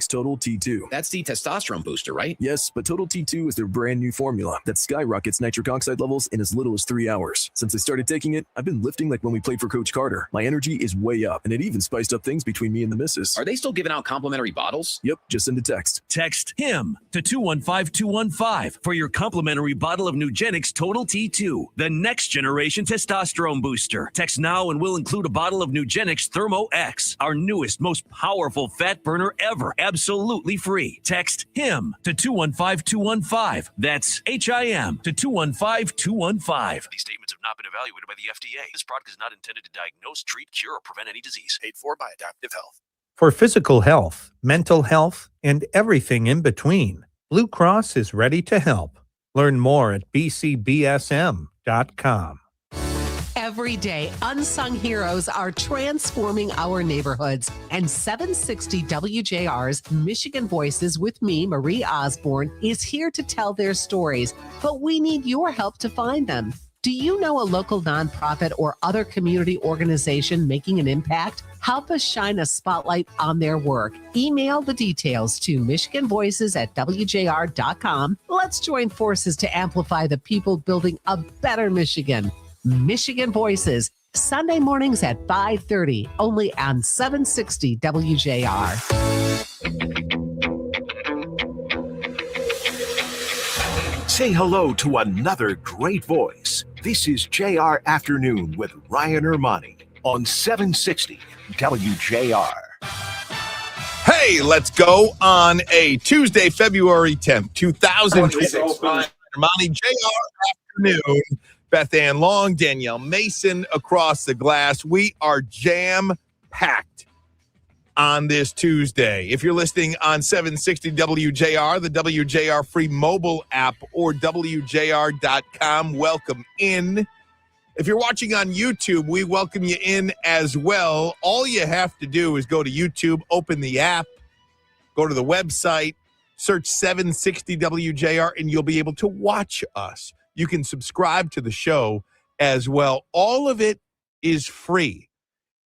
Total T2. That's the testosterone booster, right? Yes, but Total T2 is their brand new formula that skyrockets nitric oxide levels in as little as 3 hours. Since I started taking it, I've been lifting like when we played for Coach Carter. My energy is way up, and it even spiced up things between me and the missus. Are they still giving out complimentary bottles? Yep, just send a text. Text HIM to 215-215 for your complimentary bottle of Nugenix Total T2, the next generation testosterone booster. Text now and we'll include a bottle of Nugenix Thermo X, our newest, most powerful fat burner ever. Absolutely free. Text HIM to 215-215. That's HIM to 215-215. These statements have not been evaluated by the FDA. This product is not intended to diagnose, treat, cure, or prevent any disease. Paid for by Adaptive Health. For physical health, mental health, and everything in between, Blue Cross is ready to help. Learn more at bcbsm.com. Every day, unsung heroes are transforming our neighborhoods. And 760 WJR's Michigan Voices with me, Marie Osborne, is here to tell their stories. But we need your help to find them. Do you know a local nonprofit or other community organization making an impact? Help us shine a spotlight on their work. Email the details to michiganvoices@wjr.com. Let's join forces to amplify the people building a better Michigan. Michigan Voices, Sunday mornings at 5:30, only on 760 WJR. Say hello to another great voice. This is JR Afternoon with Ryan Ermanni on 760 WJR. Hey, let's go on a Tuesday, February 10th, 2026. Ryan Ermanni, JR Afternoon. Beth Ann Long, Danielle Mason across the glass. We are jam-packed on this Tuesday. If you're listening on 760 WJR, the WJR free mobile app, or WJR.com, welcome in. If you're watching on YouTube, we welcome you in as well. All you have to do is go to YouTube, open the app, go to the website, search 760 WJR, and you'll be able to watch us. You can subscribe to the show as well. All of it is free.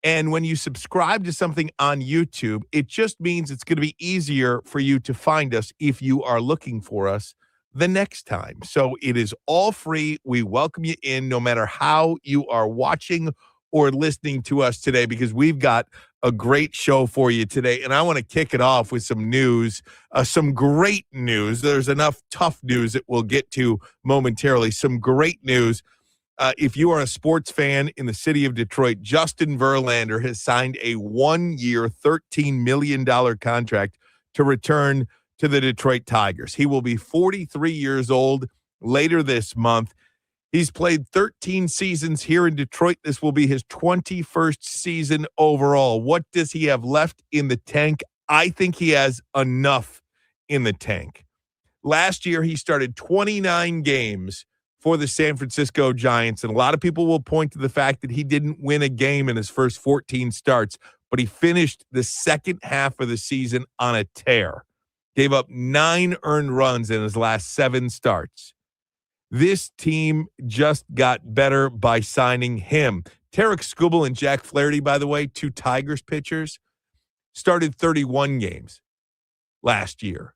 And when you subscribe to something on YouTube, it just means it's going to be easier for you to find us if you are looking for us the next time. So it is all free. We welcome you in no matter how you are watching or listening to us today, because we've got a great show for you today. And I want to kick it off with some news, some great news. There's enough tough news that we'll get to momentarily. Some great news. If you are a sports fan in the city of Detroit, Justin Verlander has signed a 1-year, $13 million contract to return to the Detroit Tigers. He will be 43 years old later this month. He's played 13 seasons here in Detroit. This will be his 21st season overall. What does he have left in the tank? I think he has enough in the tank. Last year, he started 29 games for the San Francisco Giants, and a lot of people will point to the fact that he didn't win a game in his first 14 starts, but he finished the second half of the season on a tear. Gave up 9 earned runs in his last 7 starts. This team just got better by signing him. Tarek Skubal and Jack Flaherty, by the way, 2 Tigers pitchers, started 31 games last year.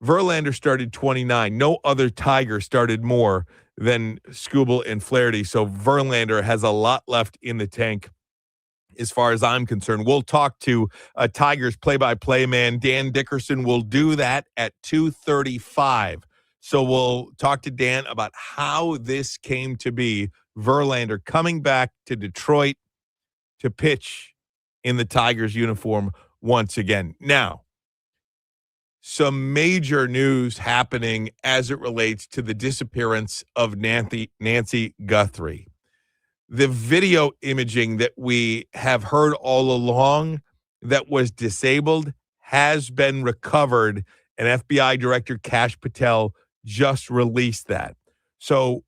Verlander started 29. No other Tiger started more than Skubal and Flaherty. So Verlander has a lot left in the tank as far as I'm concerned. We'll talk to Tigers play-by-play man Dan Dickerson. We'll do that at 2:35. So we'll talk to Dan about how this came to be. Verlander coming back to Detroit to pitch in the Tigers uniform once again. Now, some major news happening as it relates to the disappearance of Nancy Guthrie. The video imaging that we have heard all along that was disabled has been recovered, and FBI Director Kash Patel just released that. So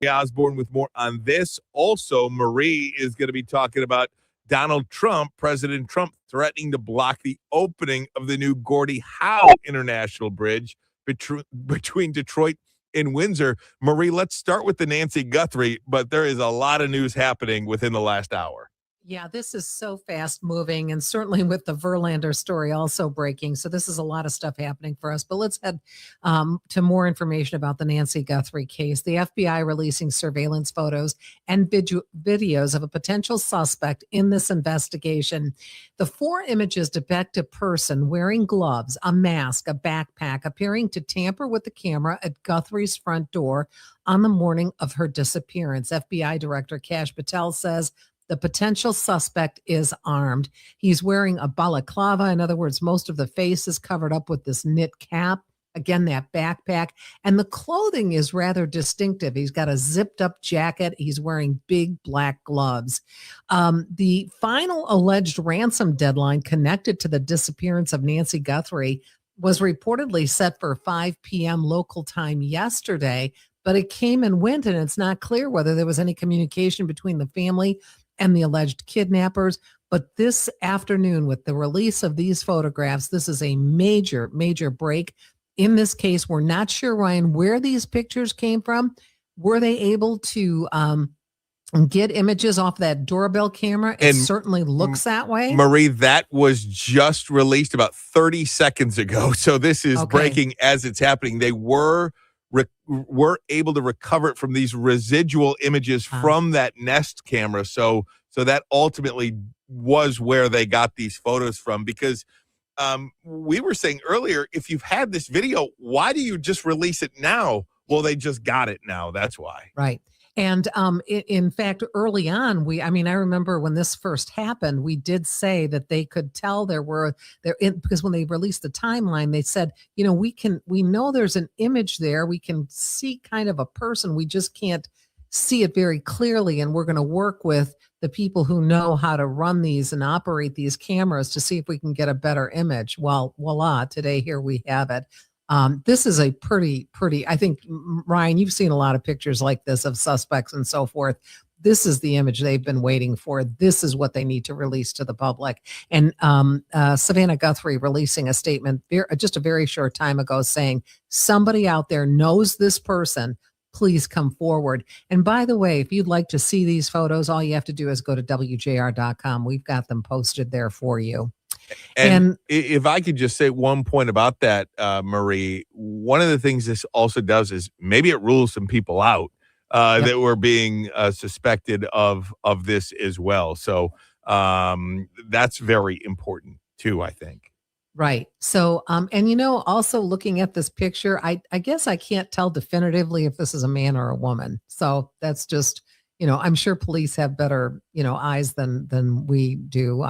Osborne with more on this. Also, Marie is going to be talking about Donald Trump, President Trump, threatening to block the opening of the new Gordie Howe International Bridge between Detroit and Windsor. Marie, let's start with the Nancy Guthrie, but there is a lot of news happening within the last hour. Yeah, this is so fast moving, and certainly with the Verlander story also breaking. So this is a lot of stuff happening for us. But let's head to more information about the Nancy Guthrie case. The FBI releasing surveillance photos and videos of a potential suspect in this investigation. The 4 images depict a person wearing gloves, a mask, a backpack, appearing to tamper with the camera at Guthrie's front door on the morning of her disappearance. FBI Director Kash Patel says the potential suspect is armed. He's wearing a balaclava. In other words, most of the face is covered up with this knit cap. Again, that backpack. And the clothing is rather distinctive. He's got a zipped up jacket. He's wearing big black gloves. The final alleged ransom deadline connected to the disappearance of Nancy Guthrie was reportedly set for 5 p.m. local time yesterday, but it came and went, and it's not clear whether there was any communication between the family and the alleged kidnappers. But this afternoon, with the release of these photographs, this is a major, major break. In this case, we're not sure, Ryan, where these pictures came from. Were they able to get images off that doorbell camera? It certainly looks that way. Marie, that was just released about 30 seconds ago. So this is breaking as it's happening. They were able to recover it from these residual images from that Nest camera. So that ultimately was where they got these photos from, because we were saying earlier, if you've had this video, why do you just release it now? Well, they just got it now. That's why. Right. And in fact, early on, I remember when this first happened, we did say that they could tell because when they released the timeline, they said, we know there's an image there. We can see kind of a person. We just can't see it very clearly. And we're going to work with the people who know how to run these and operate these cameras to see if we can get a better image. Well, voila, today, here we have it. This is a pretty, I think, Ryan, you've seen a lot of pictures like this of suspects and so forth. This is the image they've been waiting for. This is what they need to release to the public. And Savannah Guthrie releasing a statement just a very short time ago saying, somebody out there knows this person. Please come forward. And by the way, if you'd like to see these photos, all you have to do is go to WJR.com. We've got them posted there for you. And if I could just say one point about that, Marie, one of the things this also does is maybe it rules some people out that were being suspected of this as well. So that's very important too, I think. Right. So, and also looking at this picture, I guess I can't tell definitively if this is a man or a woman. So that's just, I'm sure police have better, eyes than we do.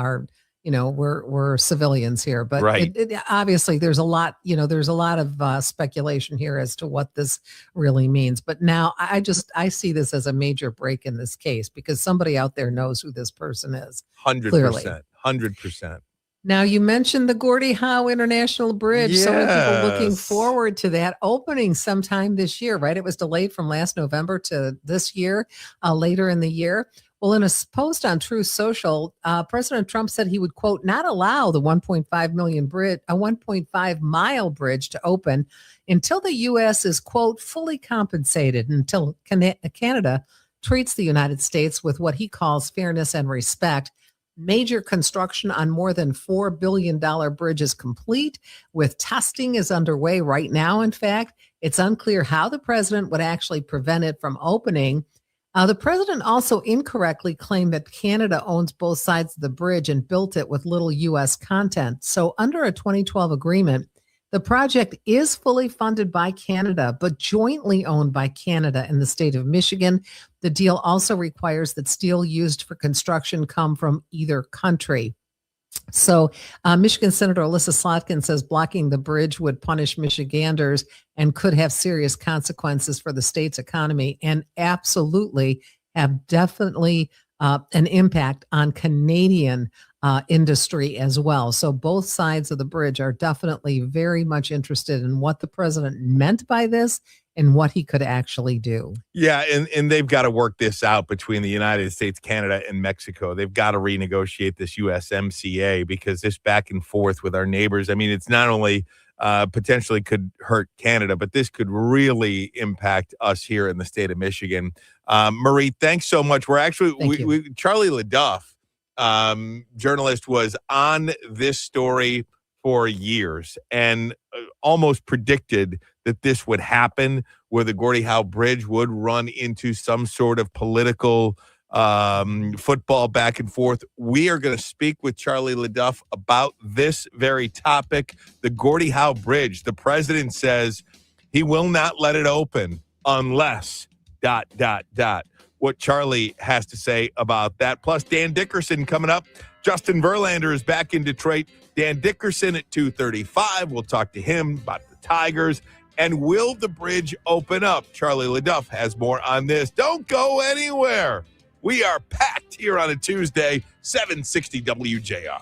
We're civilians here, but right. Obviously there's a lot, there's a lot of speculation here as to what this really means. But now I see this as a major break in this case because somebody out there knows who this person is. 100%. 100%. Now, you mentioned the Gordie Howe International Bridge. Yes. So many people looking forward to that opening sometime this year, right? It was delayed from last November to this year, later in the year. Well, in a post on Truth Social, President Trump said he would, quote, not allow the 1.5 mile bridge to open until the U.S. is, quote, fully compensated, until Canada treats the United States with what he calls fairness and respect. Major construction on more than $4 billion bridge is complete, with testing is underway right now. In fact, it's unclear how the president would actually prevent it from opening. The president also incorrectly claimed that Canada owns both sides of the bridge and built it with little U.S. content. So under a 2012 agreement, the project is fully funded by Canada, but jointly owned by Canada and the state of Michigan. The deal also requires that steel used for construction come from either country. So Michigan Senator Alyssa Slotkin says blocking the bridge would punish Michiganders and could have serious consequences for the state's economy, and absolutely definitely an impact on Canadian industry as well. So both sides of the bridge are definitely very much interested in what the president meant by this and what he could actually do. Yeah, and they've got to work this out between the United States, Canada, and Mexico. They've got to renegotiate this USMCA because this back and forth with our neighbors, I mean, it's not only potentially could hurt Canada, but this could really impact us here in the state of Michigan. Marie, thanks so much. We're actually, Charlie LeDuff journalist, was on this story for years and almost predicted that this would happen, where the Gordie Howe Bridge would run into some sort of political football back and forth. We are going to speak with Charlie LeDuff about this very topic, the Gordie Howe Bridge. The president says he will not let it open unless ... What Charlie has to say about that. Plus, Dan Dickerson coming up. Justin Verlander is back in Detroit. Dan Dickerson at 2:35. We'll talk to him about the Tigers. And will the bridge open up? Charlie LeDuff has more on this. Don't go anywhere. We are packed here on a Tuesday, 760 WJR.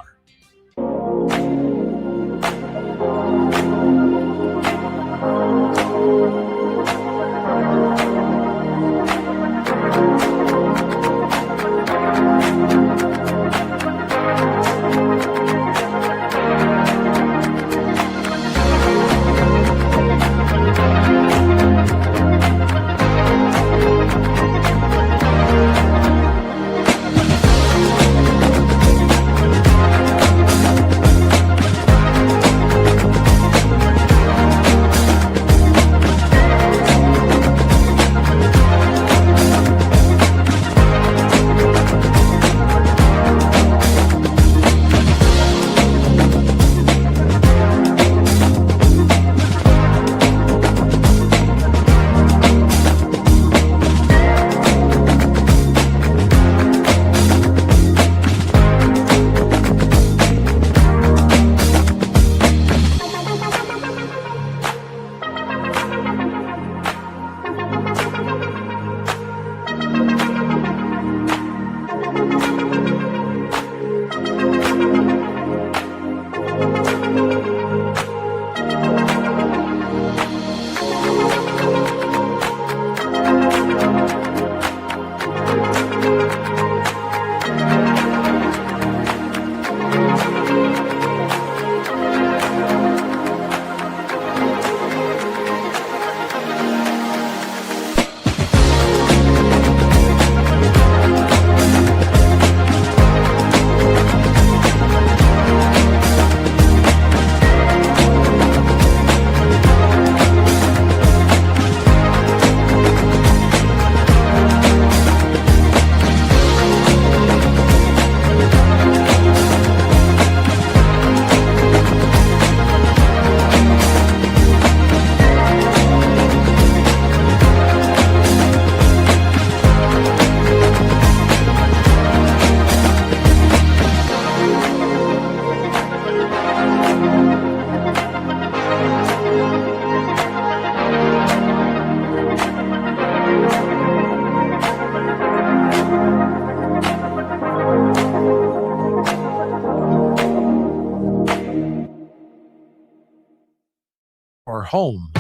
Home.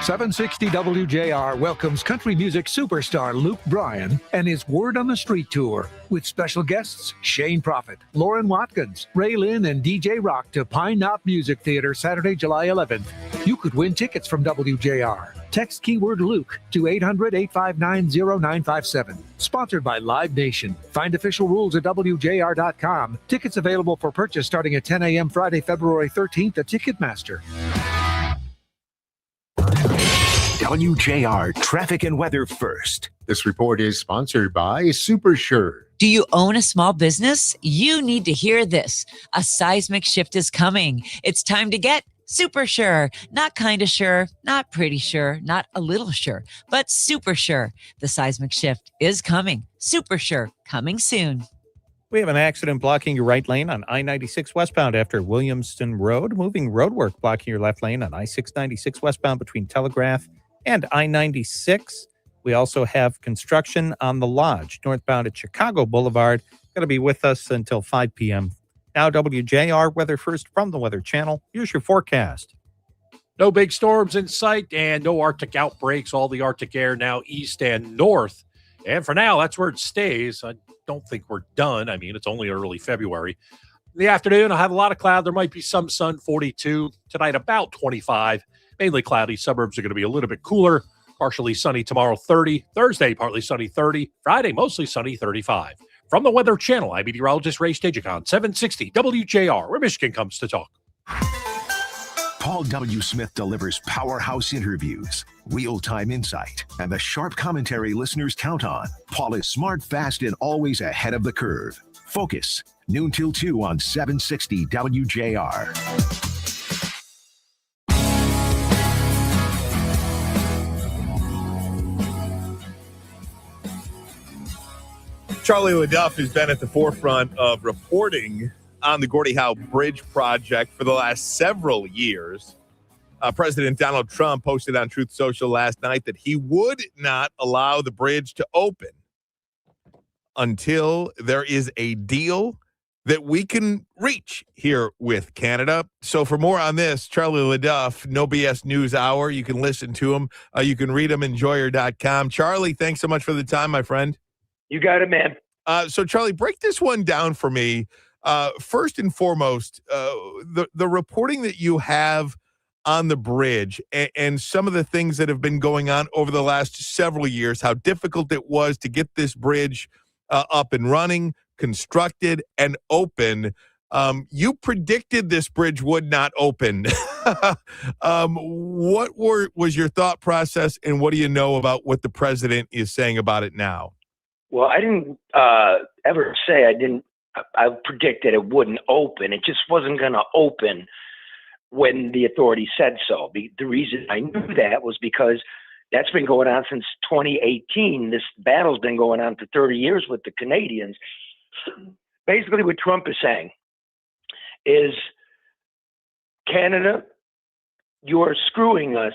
760 WJR welcomes country music superstar Luke Bryan and his Word on the Street tour with special guests Shane Prophet, Lauren Watkins, Ray Lynn, and DJ Rock to Pine Knot Music Theater Saturday, July 11th. You could win tickets from WJR. Text keyword Luke to 800-859-0957. Sponsored by Live Nation. Find official rules at WJR.com. Tickets available for purchase starting at 10 a.m. Friday, February 13th at Ticketmaster. WJR Traffic and Weather First. This report is sponsored by SuperSure. Do you own a small business? You need to hear this. A seismic shift is coming. It's time to get super sure. Not kind of sure, not pretty sure, not a little sure, but super sure. The seismic shift is coming. Super sure, coming soon. We have an accident blocking your right lane on I-96 westbound after Williamston Road. Moving roadwork blocking your left lane on I-696 westbound between Telegraph and I-96. We also have construction on the Lodge, northbound at Chicago Boulevard. Going to be with us until 5 p.m. Now, WJR Weather First from the Weather Channel. Here's your forecast. No big storms in sight and no Arctic outbreaks. All the Arctic air now east and north. And for now, that's where it stays. I don't think we're done. I mean, it's only early February. In the afternoon, I'll have a lot of cloud. There might be some sun, 42. Tonight, about 25. Mainly cloudy. Suburbs are going to be a little bit cooler. Partially sunny tomorrow, 30. Thursday, partly sunny, 30. Friday, mostly sunny, 35. From the Weather Channel, I'm meteorologist Ray Stagicon, 760 WJR, where Michigan comes to talk. Paul W. Smith delivers powerhouse interviews, real-time insight, and the sharp commentary listeners count on. Paul is smart, fast, and always ahead of the curve. Focus, noon till 2 on 760 WJR. Charlie LaDuff has been at the forefront of reporting on the Gordie Howe Bridge project for the last several years. President Donald Trump posted on Truth Social last night that he would not allow the bridge to open until there is a deal that we can reach here with Canada. So for more on this, Charlie LaDuff, No BS News Hour. You can listen to him. You can read him, enjoyer.com. Charlie, thanks so much for the time, my friend. You got it, man. So, Charlie, break this one down for me. First and foremost, the reporting that you have on the bridge and some of the things that have been going on over the last several years, how difficult it was to get this bridge up and running, constructed, and open. You predicted this bridge would not open. What was your thought process, and what do you know about what the president is saying about it now? Well, I didn't ever say I predicted it wouldn't open. It just wasn't going to open when the authority said so. The reason I knew that was because that's been going on since 2018. This battle's been going on for 30 years with the Canadians. Basically, what Trump is saying is, Canada, you're screwing us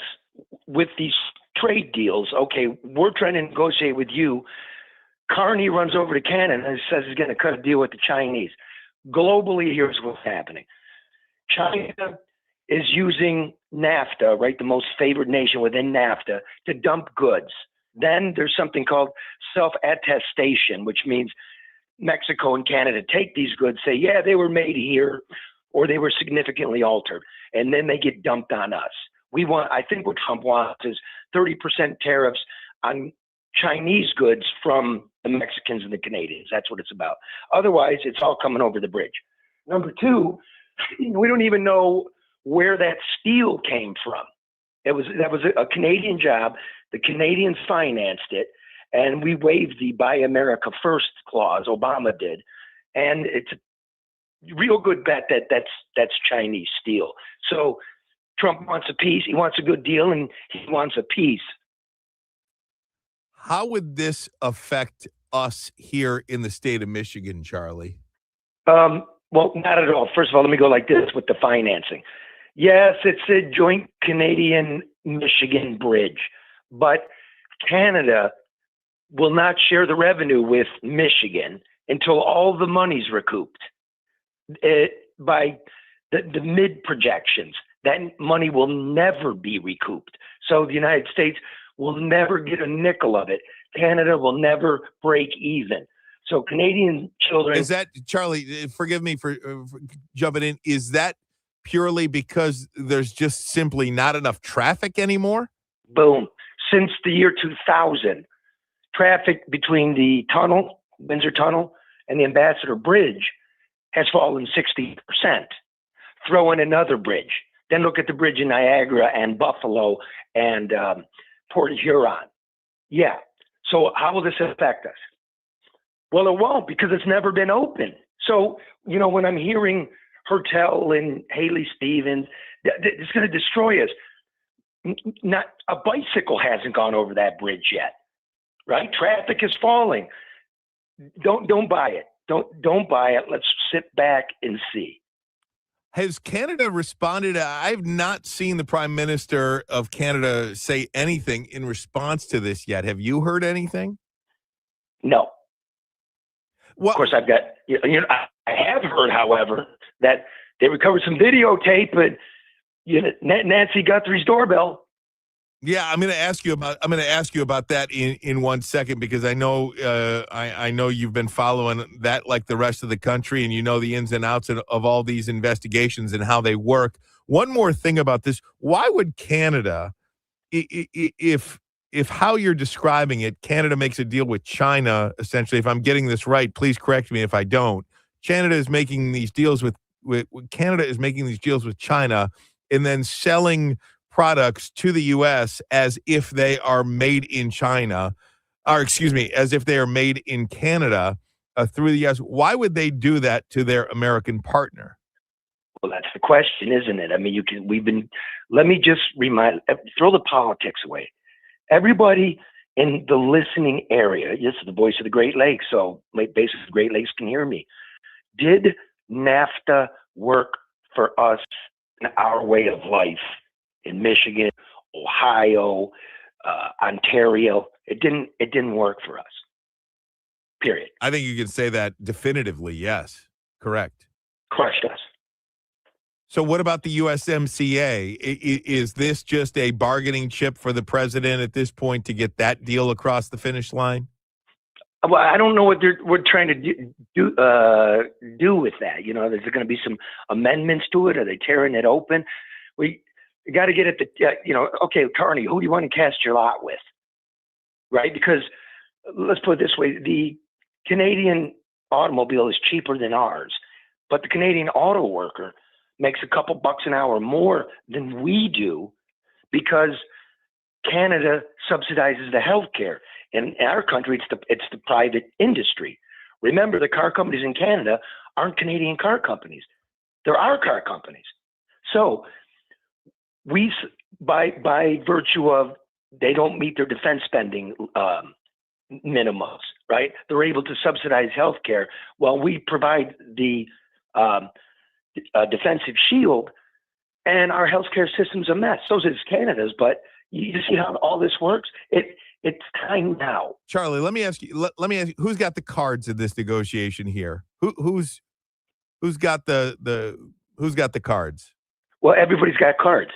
with these trade deals. Okay, we're trying to negotiate with you. Carney runs over to Canada and says he's going to cut a deal with the Chinese. Globally, here's what's happening. China is using NAFTA, right, the most favored nation within NAFTA, to dump goods. Then there's something called self-attestation, which means Mexico and Canada take these goods, say, yeah, they were made here, or they were significantly altered, and then they get dumped on us. I think what Trump wants is 30% tariffs on Chinese goods from the Mexicans and the Canadians. That's what it's about. Otherwise, it's all coming over the bridge. Number two, we don't even know where that steel came from. That was a Canadian job. The Canadians financed it, and we waived the Buy America First clause. Obama did, and it's a real good bet that that's Chinese steel. So Trump wants a peace. He wants a good deal, and he wants a peace. How would this affect us here in the state of Michigan, Charlie? Well, not at all. First of all, let me go like this with the financing. Yes, it's a joint Canadian-Michigan bridge, but Canada will not share the revenue with Michigan until all the money's recouped. By the mid-projections, that money will never be recouped. So the United States will never get a nickel of it. Canada will never break even. So Canadian children... Is that, Charlie, forgive me for jumping in, is that purely because there's just simply not enough traffic anymore? Boom. Since the year 2000, traffic between the tunnel, Windsor Tunnel, and the Ambassador Bridge has fallen 60%. Throw in another bridge. Then look at the bridge in Niagara and Buffalo and Port Huron. Yeah. So how will this affect us? Well, it won't, because it's never been open. So, when I'm hearing Hertel and Haley Stevens, it's going to destroy us. Not a bicycle hasn't gone over that bridge yet, right? Traffic is falling. Don't buy it. Don't buy it. Let's sit back and see. Has Canada responded? I've not seen the Prime Minister of Canada say anything in response to this yet. Have you heard anything? No. Well, of course, I've got, I have heard, however, that they recovered some videotape, but Nancy Guthrie's doorbell. Yeah, I'm going to ask you about that in 1 second, because I know I know you've been following that like the rest of the country, and you know the ins and outs of all these investigations and how they work. One more thing about this: why would Canada, if if how you're describing it, Canada makes a deal with China, essentially, if I'm getting this right, please correct me if I don't. Canada is making these deals with China and then selling products to the U.S. as if they are made in China, or excuse me, as if they are made in Canada through the U.S. Why would they do that to their American partner? Well, that's the question, isn't it? I mean, let me just throw the politics away. Everybody in the listening area, this is the voice of the Great Lakes, so basically the Great Lakes can hear me. Did NAFTA work for us in our way of life in Michigan, Ohio, Ontario? It didn't work for us. Period. I think you can say that definitively, yes. Correct. Crushed us. So what about the USMCA? Is this just a bargaining chip for the president at this point to get that deal across the finish line? Well, I don't know what we're trying to do with that. You know, there's going to be some amendments to it. Are they tearing it open? We got to get at the, okay, Carney, who do you want to cast your lot with? Right? Because let's put it this way. The Canadian automobile is cheaper than ours, but the Canadian auto worker makes a couple bucks an hour more than we do because Canada subsidizes the healthcare. In our country, it's the private industry. Remember, the car companies in Canada aren't Canadian car companies. They're our car companies. So we, by virtue of they don't meet their defense spending minimums, right? They're able to subsidize healthcare while we provide the defensive shield, and our healthcare system's a mess. So is Canada's, but you see how all this works? It's time now. Charlie, let me ask you, who's got the cards in this negotiation here? Who's got the cards? Well, everybody's got cards,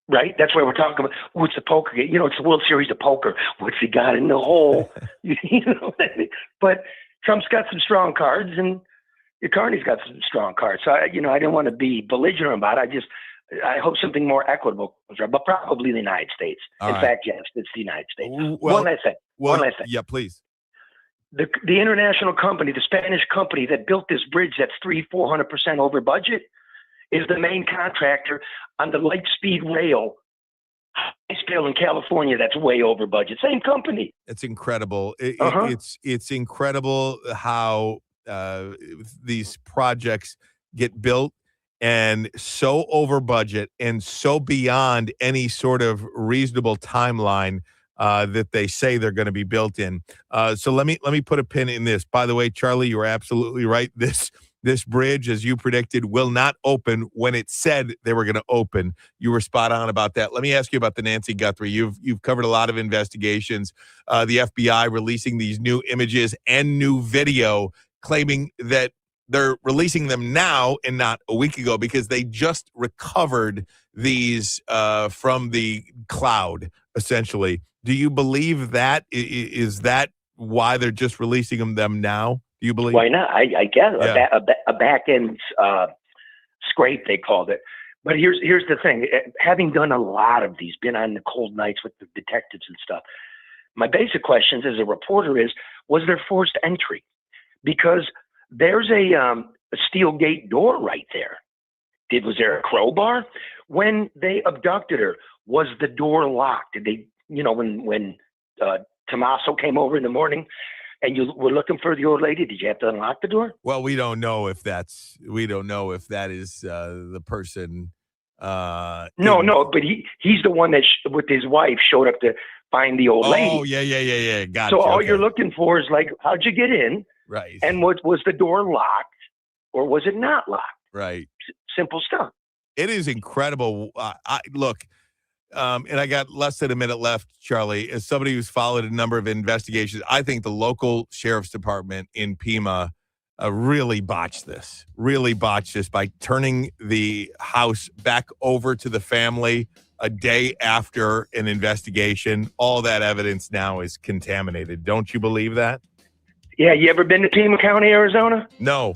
right? That's why we're talking about what's the poker game. You know, it's the World Series of Poker. What's he got in the hole? You know what I mean? But Trump's got some strong cards, and Carney's got some strong cards. So, I didn't want to be belligerent about it. I hope something more equitable comes around, but probably the United States. In fact, yes, it's the United States. One last thing. Yeah, please. The international company, the Spanish company that built this bridge that's 400% over budget, is the main contractor on the light speed rail in California that's way over budget. Same company. It's incredible. It's incredible how these projects get built and so over budget and so beyond any sort of reasonable timeline that they say they're going to be built in. So let me put a pin in this. By the way, Charlie, you were absolutely right. This bridge, as you predicted, will not open when it said they were going to open. You were spot on about that. Let me ask you about the Nancy Guthrie. You've covered a lot of investigations. The FBI releasing these new images and new video, claiming that they're releasing them now and not a week ago because they just recovered these from the cloud, essentially. Do you believe that? Is that why they're just releasing them now? Do you believe? Why not? I guess a back end scrape, they called it. But here's the thing. Having done a lot of these, been on the cold nights with the detectives and stuff, my basic questions as a reporter is, was there forced entry? Because there's a steel gate door right there. Was there a crowbar? When they abducted her, was the door locked? Did they, when Tommaso came over in the morning and you were looking for the old lady, did you have to unlock the door? Well, we don't know if that is the person. No, but he's the one that with his wife showed up to find the old lady. Oh, yeah. Got it. So all you're looking for is like, how'd you get in? Right. And was the door locked or was it not locked? Right. Simple stuff. It is incredible. Look, and I got less than a minute left, Charlie. As somebody who's followed a number of investigations, I think the local sheriff's department in Pima really botched this by turning the house back over to the family a day after an investigation. All that evidence now is contaminated. Don't you believe that? Yeah, you ever been to Pima County, Arizona? No.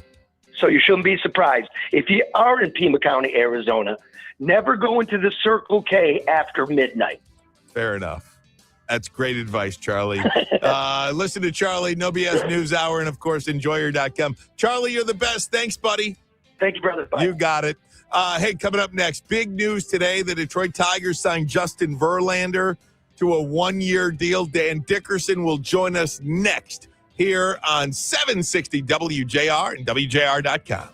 So you shouldn't be surprised. If you are in Pima County, Arizona, never go into the Circle K after midnight. Fair enough. That's great advice, Charlie. Listen to Charlie, No BS News Hour, and, of course, enjoyer.com. Charlie, you're the best. Thanks, buddy. Thank you, brother. Bye. You got it. Hey, coming up next, big news today. The Detroit Tigers signed Justin Verlander to a one-year deal. Dan Dickerson will join us next here on 760 WJR and WJR.com.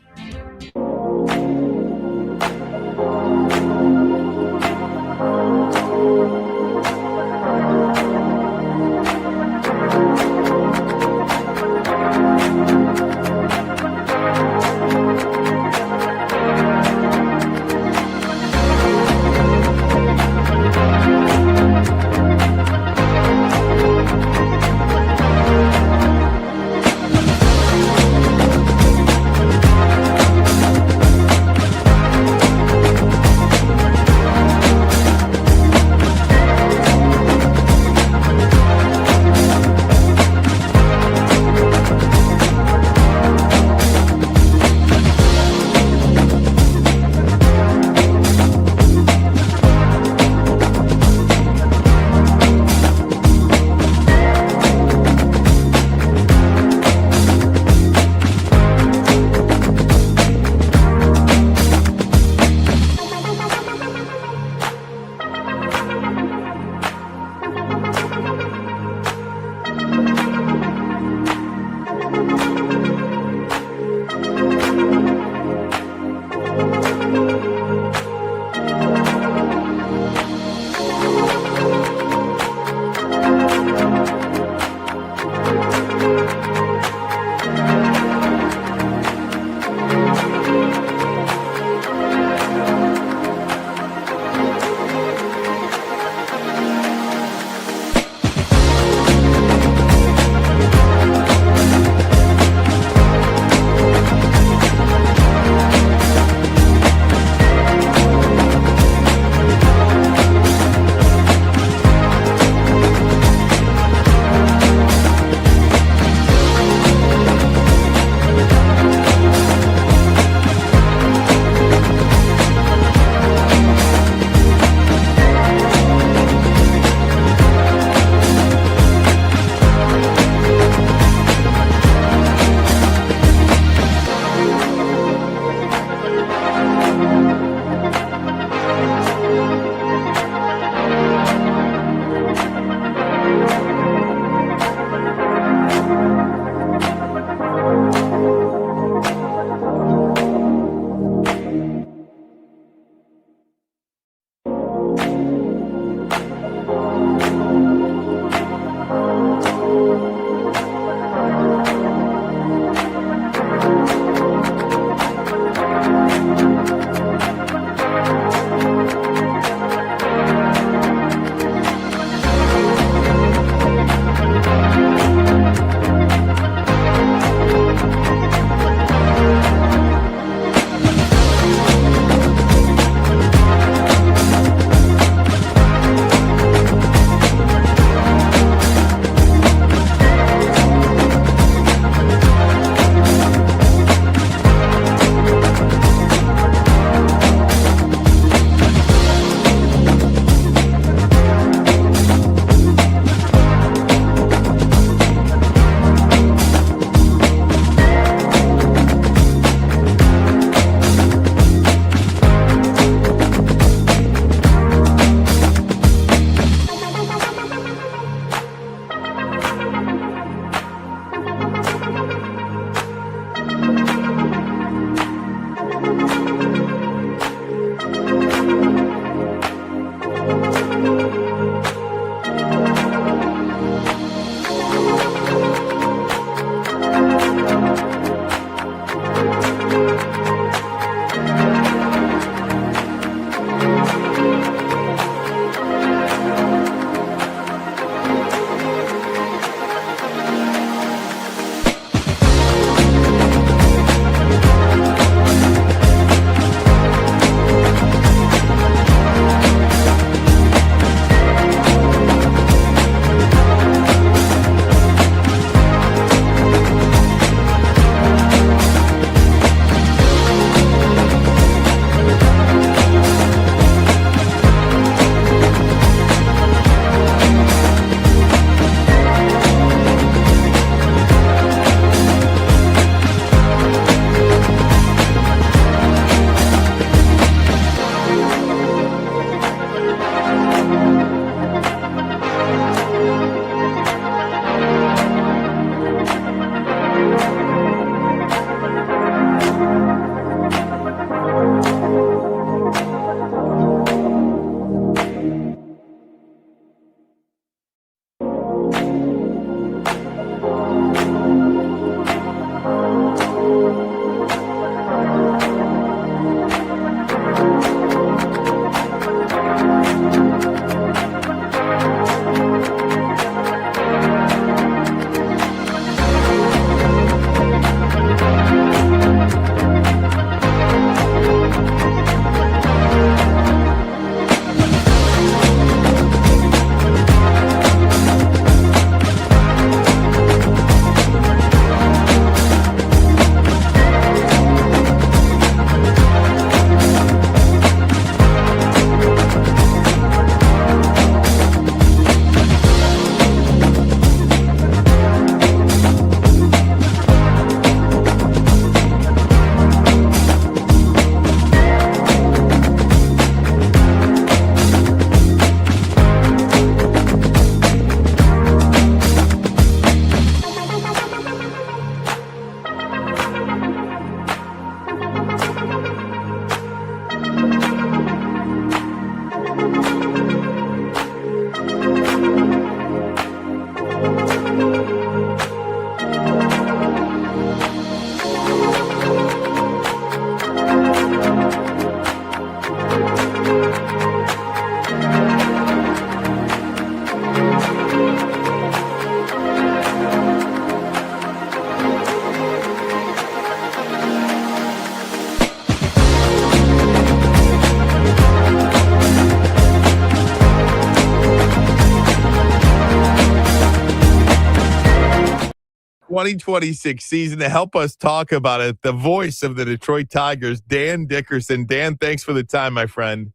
2026 season. To help us talk about it, the voice of the Detroit Tigers, Dan Dickerson. Dan, thanks for the time, my friend.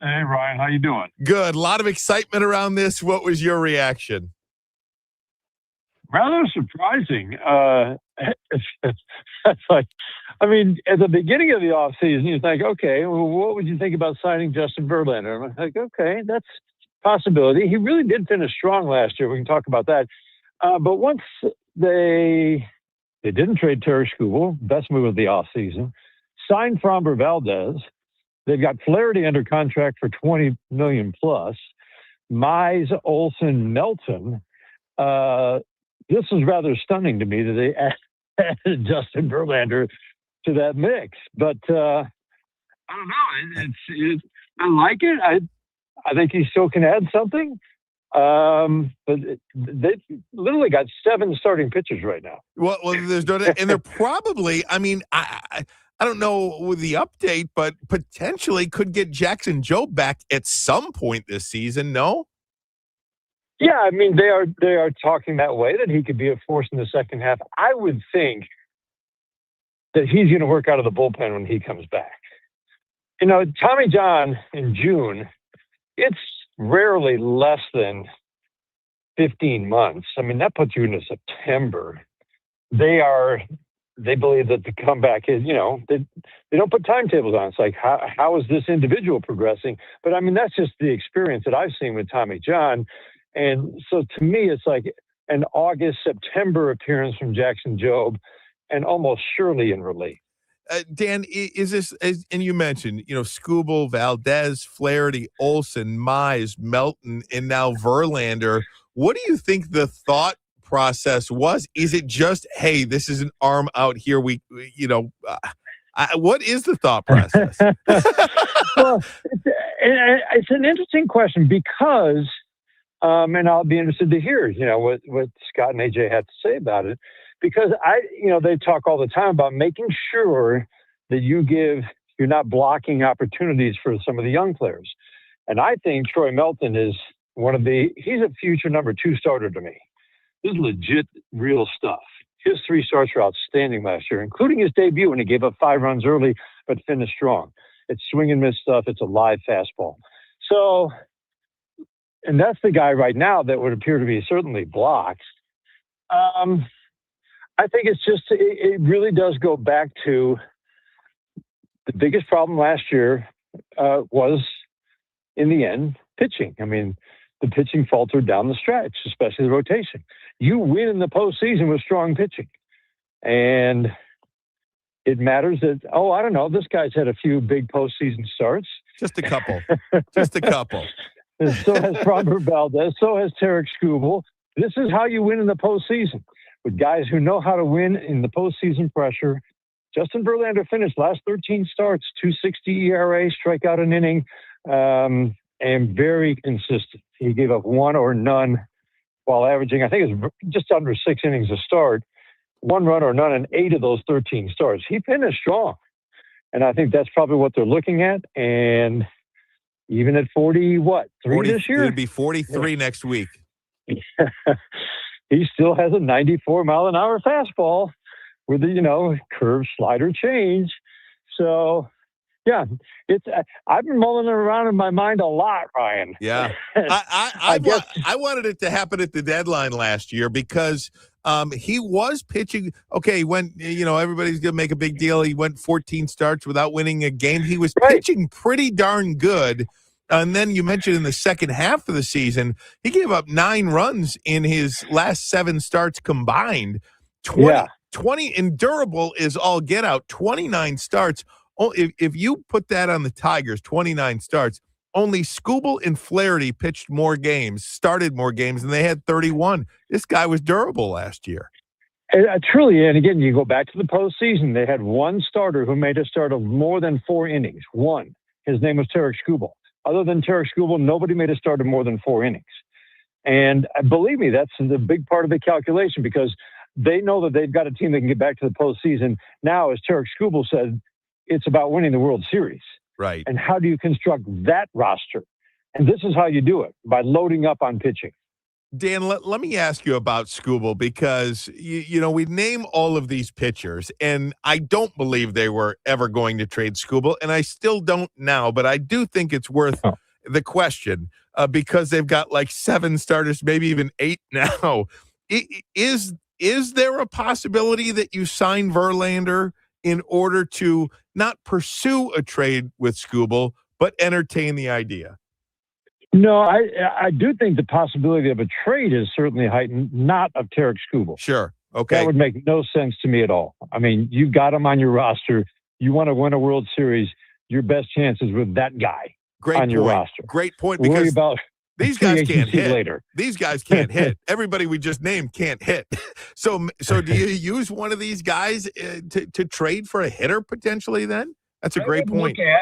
Hey, Ryan, how you doing? Good. A lot of excitement around this. What was your reaction? Rather surprising. It's like, I mean, at the beginning of the offseason, you think, okay, well, what would you think about signing Justin Verlander? I'm like, okay, that's a possibility. He really did finish strong last year. We can talk about that. But once they didn't trade Terry Skubal, best move of the offseason, signed Framber Valdez. They've got Flaherty under contract for $20 million plus. Mize, Olson, Melton. This is rather stunning to me that they added Justin Verlander to that mix. But I don't know. I like it. I think he still can add something. But they literally got 7 starting pitchers right now. Well, there's no, and they're probably. I mean, I don't know with the update, but potentially could get Jackson Jobe back at some point this season. No. Yeah, I mean they are talking that way that he could be a force in the second half. I would think that he's going to work out of the bullpen when he comes back. You know, Tommy John in June, it's rarely less than 15 months. I mean, that puts you into September. They believe that the comeback is, you know, they don't put timetables on. It's like, how is this individual progressing? But I mean, that's just the experience that I've seen with Tommy John. And so to me, it's like an August, September appearance from Jackson Jobe and almost surely in relief. Dan, is this, and you mentioned, you know, Skubal, Valdez, Flaherty, Olson, Mize, Melton, and now Verlander. What do you think the thought process was? Is it just, hey, this is an arm out here? What is the thought process? Well, it's an interesting question because, and I'll be interested to hear, you know, what Scott and AJ had to say about it, because they talk all the time about making sure that you're not blocking opportunities for some of the young players. And I think Troy Melton is he's a future number 2 starter to me. This is legit, real stuff. His 3 starts were outstanding last year, including his debut when he gave up 5 runs early, but finished strong. It's swing and miss stuff. It's a live fastball. So, and that's the guy right now that would appear to be certainly blocked. I think it's just, it really does go back to the biggest problem last year was, in the end, pitching. I mean, the pitching faltered down the stretch, especially the rotation. You win in the postseason with strong pitching. And it matters that, I don't know, this guy's had a few big postseason starts. Just a couple. Just a couple. And so has Framber Valdez. So has Tarek Skubal. This is how you win in the postseason, with guys who know how to win in the postseason pressure. Justin Verlander finished last 13 starts, 2.60 ERA, strikeout an inning, and very consistent. He gave up 1 or none while averaging, I think it's just under 6 innings a start, 1 run or none in 8 of those 13 starts. He finished strong. And I think that's probably what they're looking at. And even at 40 this year? It'd be 43 next week. He still has a 94-mile-an-hour fastball with the, curve, slider, change. So, yeah, I've been mulling it around in my mind a lot, Ryan. Yeah. I wanted it to happen at the deadline last year because he was pitching. Okay, when, everybody's going to make a big deal. He went 14 starts without winning a game. He was pitching pretty darn good. And then you mentioned in the second half of the season, he gave up 9 runs in his last 7 starts combined. 20 and durable is all get out. 29 starts. Oh, if you put that on the Tigers, 29 starts, only Skubal and Flaherty pitched more games, started more games, and they had 31. This guy was durable last year. Truly, and again, you go back to the postseason, they had 1 starter who made a start of more than 4 innings. 1. His name was Tarek Skubal. Other than Tarek Skubal, nobody made a start of more than 4 innings. And believe me, that's the big part of the calculation because they know that they've got a team that can get back to the postseason. Now, as Tarek Skubal said, it's about winning the World Series. Right. And how do you construct that roster? And this is how you do it, by loading up on pitching. Dan, let me ask you about Skubal because, we name all of these pitchers, and I don't believe they were ever going to trade Skubal, and I still don't now, but I do think it's worth the question because they've got like 7 starters, maybe even 8 now. Is there a possibility that you sign Verlander in order to not pursue a trade with Skubal, but entertain the idea? No, I do think the possibility of a trade is certainly heightened, not of Tarek Skubal. Sure. Okay. That would make no sense to me at all. I mean, you've got him on your roster. You want to win a World Series, your best chances with that guy on your roster. Great point. Worry Because about these guys can't hit. later. These guys can't hit. Everybody we just named can't hit. So do you use one of these guys to trade for a hitter potentially then? That's a great point. Okay,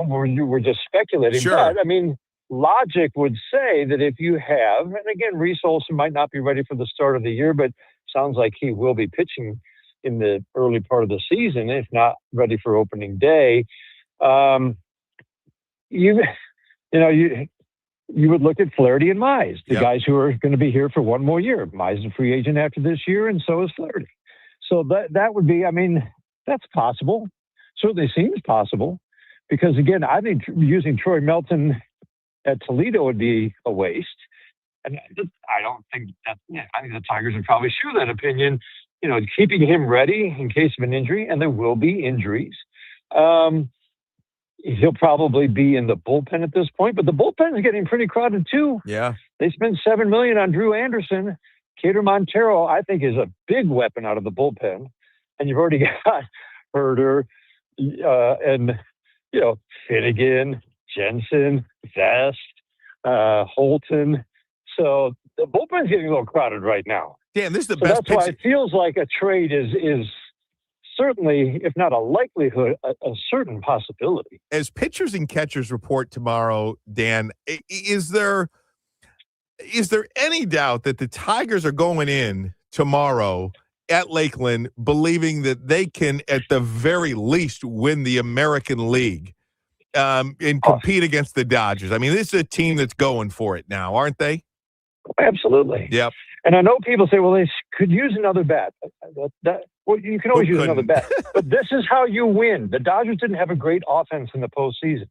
we're just speculating. Sure. But, logic would say that if you have, and again, Reese Olson might not be ready for the start of the year, but sounds like he will be pitching in the early part of the season, if not ready for opening day. You would look at Flaherty and Mize, the guys who are going to be here for one more year. Mize is a free agent after this year, and so is Flaherty. So that would be, that's possible. Certainly seems possible. Because, again, I think using Troy Melton at Toledo would be a waste. And I don't think that, I think the Tigers would probably share that opinion, keeping him ready in case of an injury, and there will be injuries. He'll probably be in the bullpen at this point, but the bullpen is getting pretty crowded too. Yeah. They spent $7 million on Drew Anderson. Cater Montero, I think, is a big weapon out of the bullpen. And you've already got Herder and, Finnegan, Jensen, Vest, Holton. So the bullpen's getting a little crowded right now. Dan, this is the best. That's why it feels like a trade is certainly, if not a likelihood, a certain possibility. As pitchers and catchers report tomorrow, Dan, is there any doubt that the Tigers are going in tomorrow at Lakeland believing that they can, at the very least, win the American League and compete against the Dodgers? I mean, this is a team that's going for it now, aren't they? Absolutely. Yep. And I know people say, well, they could use another bat. Well, you can always use another bat. But this is how you win. The Dodgers didn't have a great offense in the postseason.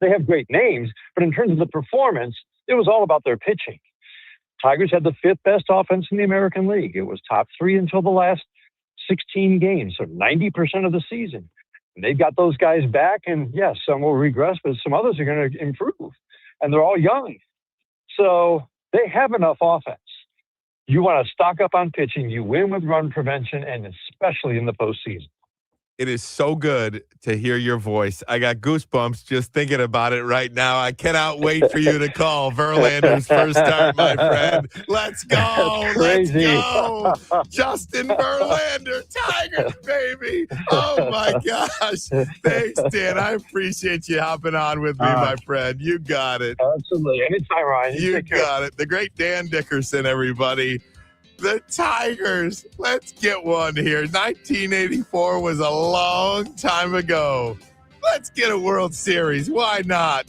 They have great names, but in terms of the performance, it was all about their pitching. Tigers had the 5th best offense in the American League. It was top 3 until the last 16 games, so 90% of the season. And they've got those guys back, and yes, some will regress, but some others are going to improve. And they're all young. So they have enough offense. You want to stock up on pitching. You win with run prevention, and especially in the postseason. It is so good to hear your voice. I got goosebumps just thinking about it right now. I cannot wait for you to call Verlander's first start, my friend. Let's go. Let's go. Justin Verlander, Tigers, baby. Oh, my gosh. Thanks, Dan. I appreciate you hopping on with me, my friend. You got it. Absolutely. Anytime, Ryan. You got it. The great Dan Dickerson, everybody. The Tigers. Let's get one here. 1984 was a long time ago. Let's get a World Series. Why not?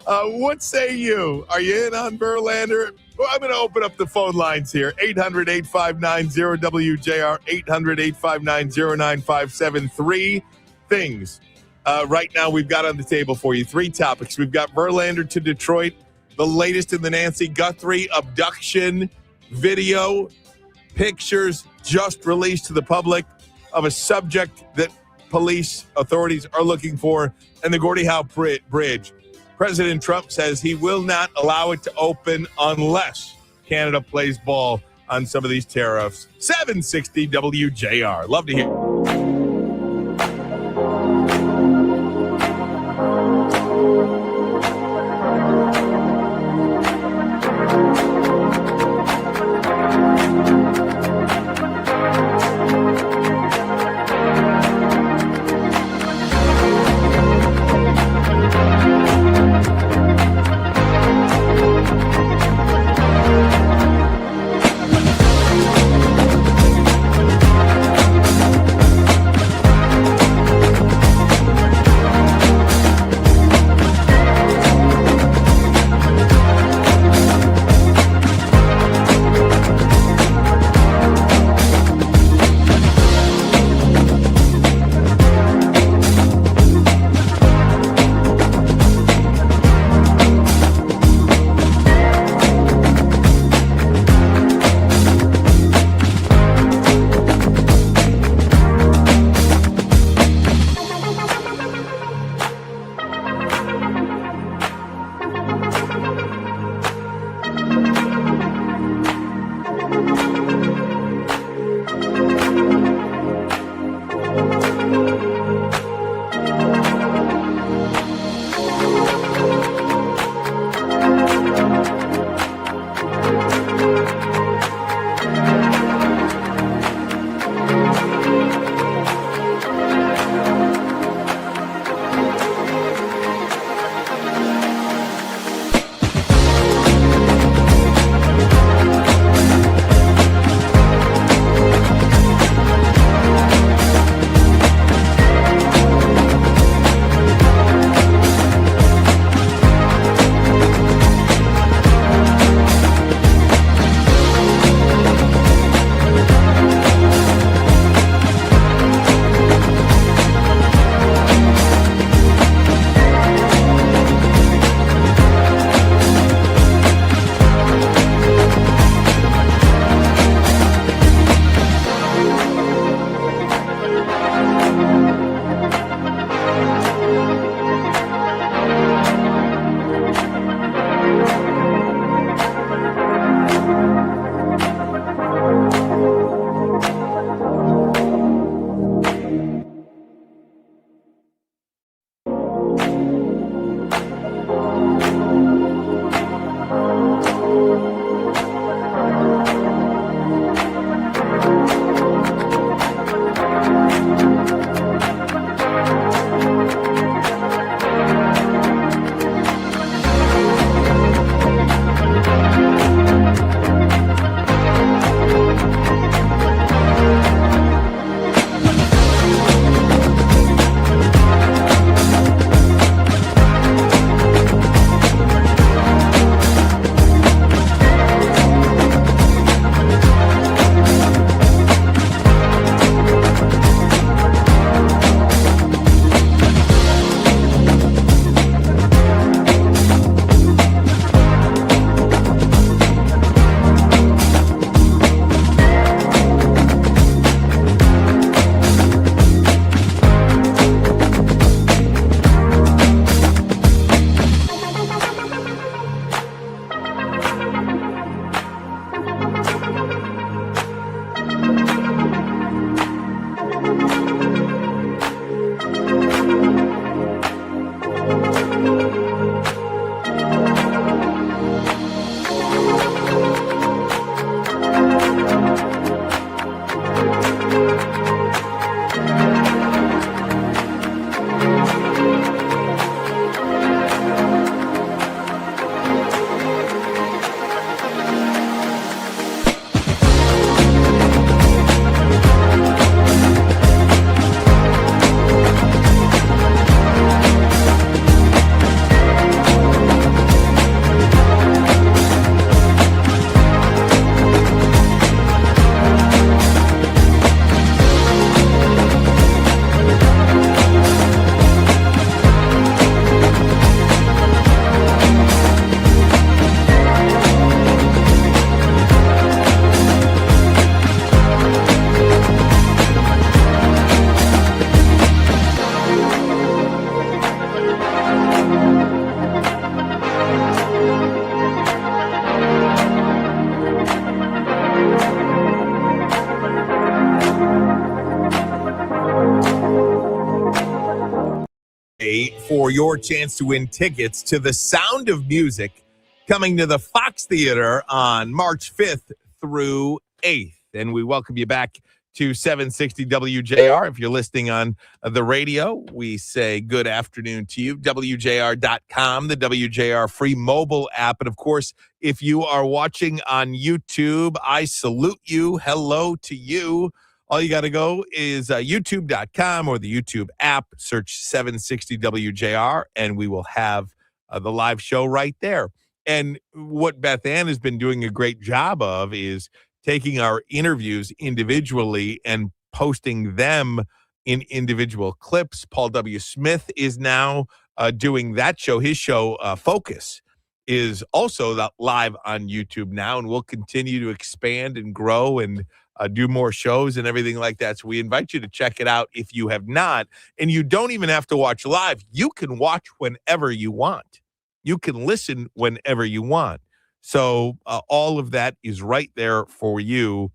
What say you? Are you in on Verlander? Well, I'm going to open up the phone lines here. 800-859-0WJR, 800-859-0957. 3 things right now we've got on the table for you. 3 topics. We've got Verlander to Detroit, the latest in the Nancy Guthrie abduction video, pictures just released to the public of a subject that police authorities are looking for, and the Gordie Howe Bridge. President Trump says he will not allow it to open unless Canada plays ball on some of these tariffs. 760 WJR. Love to hear. today for your chance to win tickets to The Sound of Music coming to the Fox Theater on March 5th through 8th. And we welcome you back to 760 WJR. If you're listening on the radio, we say good afternoon to you. WJR.com, the WJR free mobile app. And of course, if you are watching on YouTube, I salute you. Hello to you. All you got to go is youtube.com or the YouTube app, search 760 WJR, and we will have the live show right there. And what Beth Ann has been doing a great job of is taking our interviews individually and posting them in individual clips. Paul W. Smith is now doing that show. His show, Focus, is also live on YouTube now, and we'll continue to expand and grow and do more shows and everything like that. So we invite you to check it out if you have not. And you don't even have to watch live. You can watch whenever you want. You can listen whenever you want. So all of that is right there for you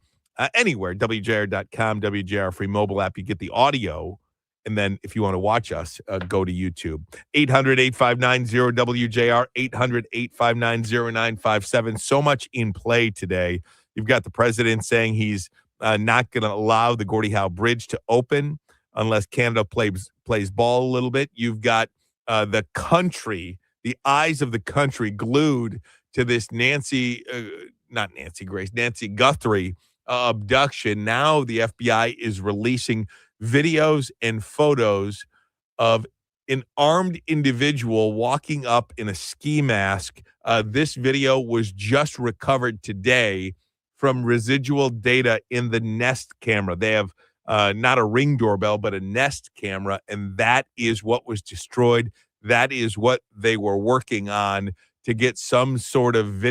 anywhere, WJR.com, WJR free mobile app. You get the audio. And then if you want to watch us, go to YouTube. 800-859-0WJR, 800-859-0957. So much in play today. You've got the president saying he's not going to allow the Gordie Howe Bridge to open unless Canada plays ball a little bit. You've got the country, the eyes of the country glued to this Nancy Guthrie abduction. Now the FBI is releasing videos and photos of an armed individual walking up in a ski mask. This video was just recovered today from residual data in the Nest camera. They have not a Ring doorbell, but a Nest camera, and that is what was destroyed. That is what they were working on to get some sort of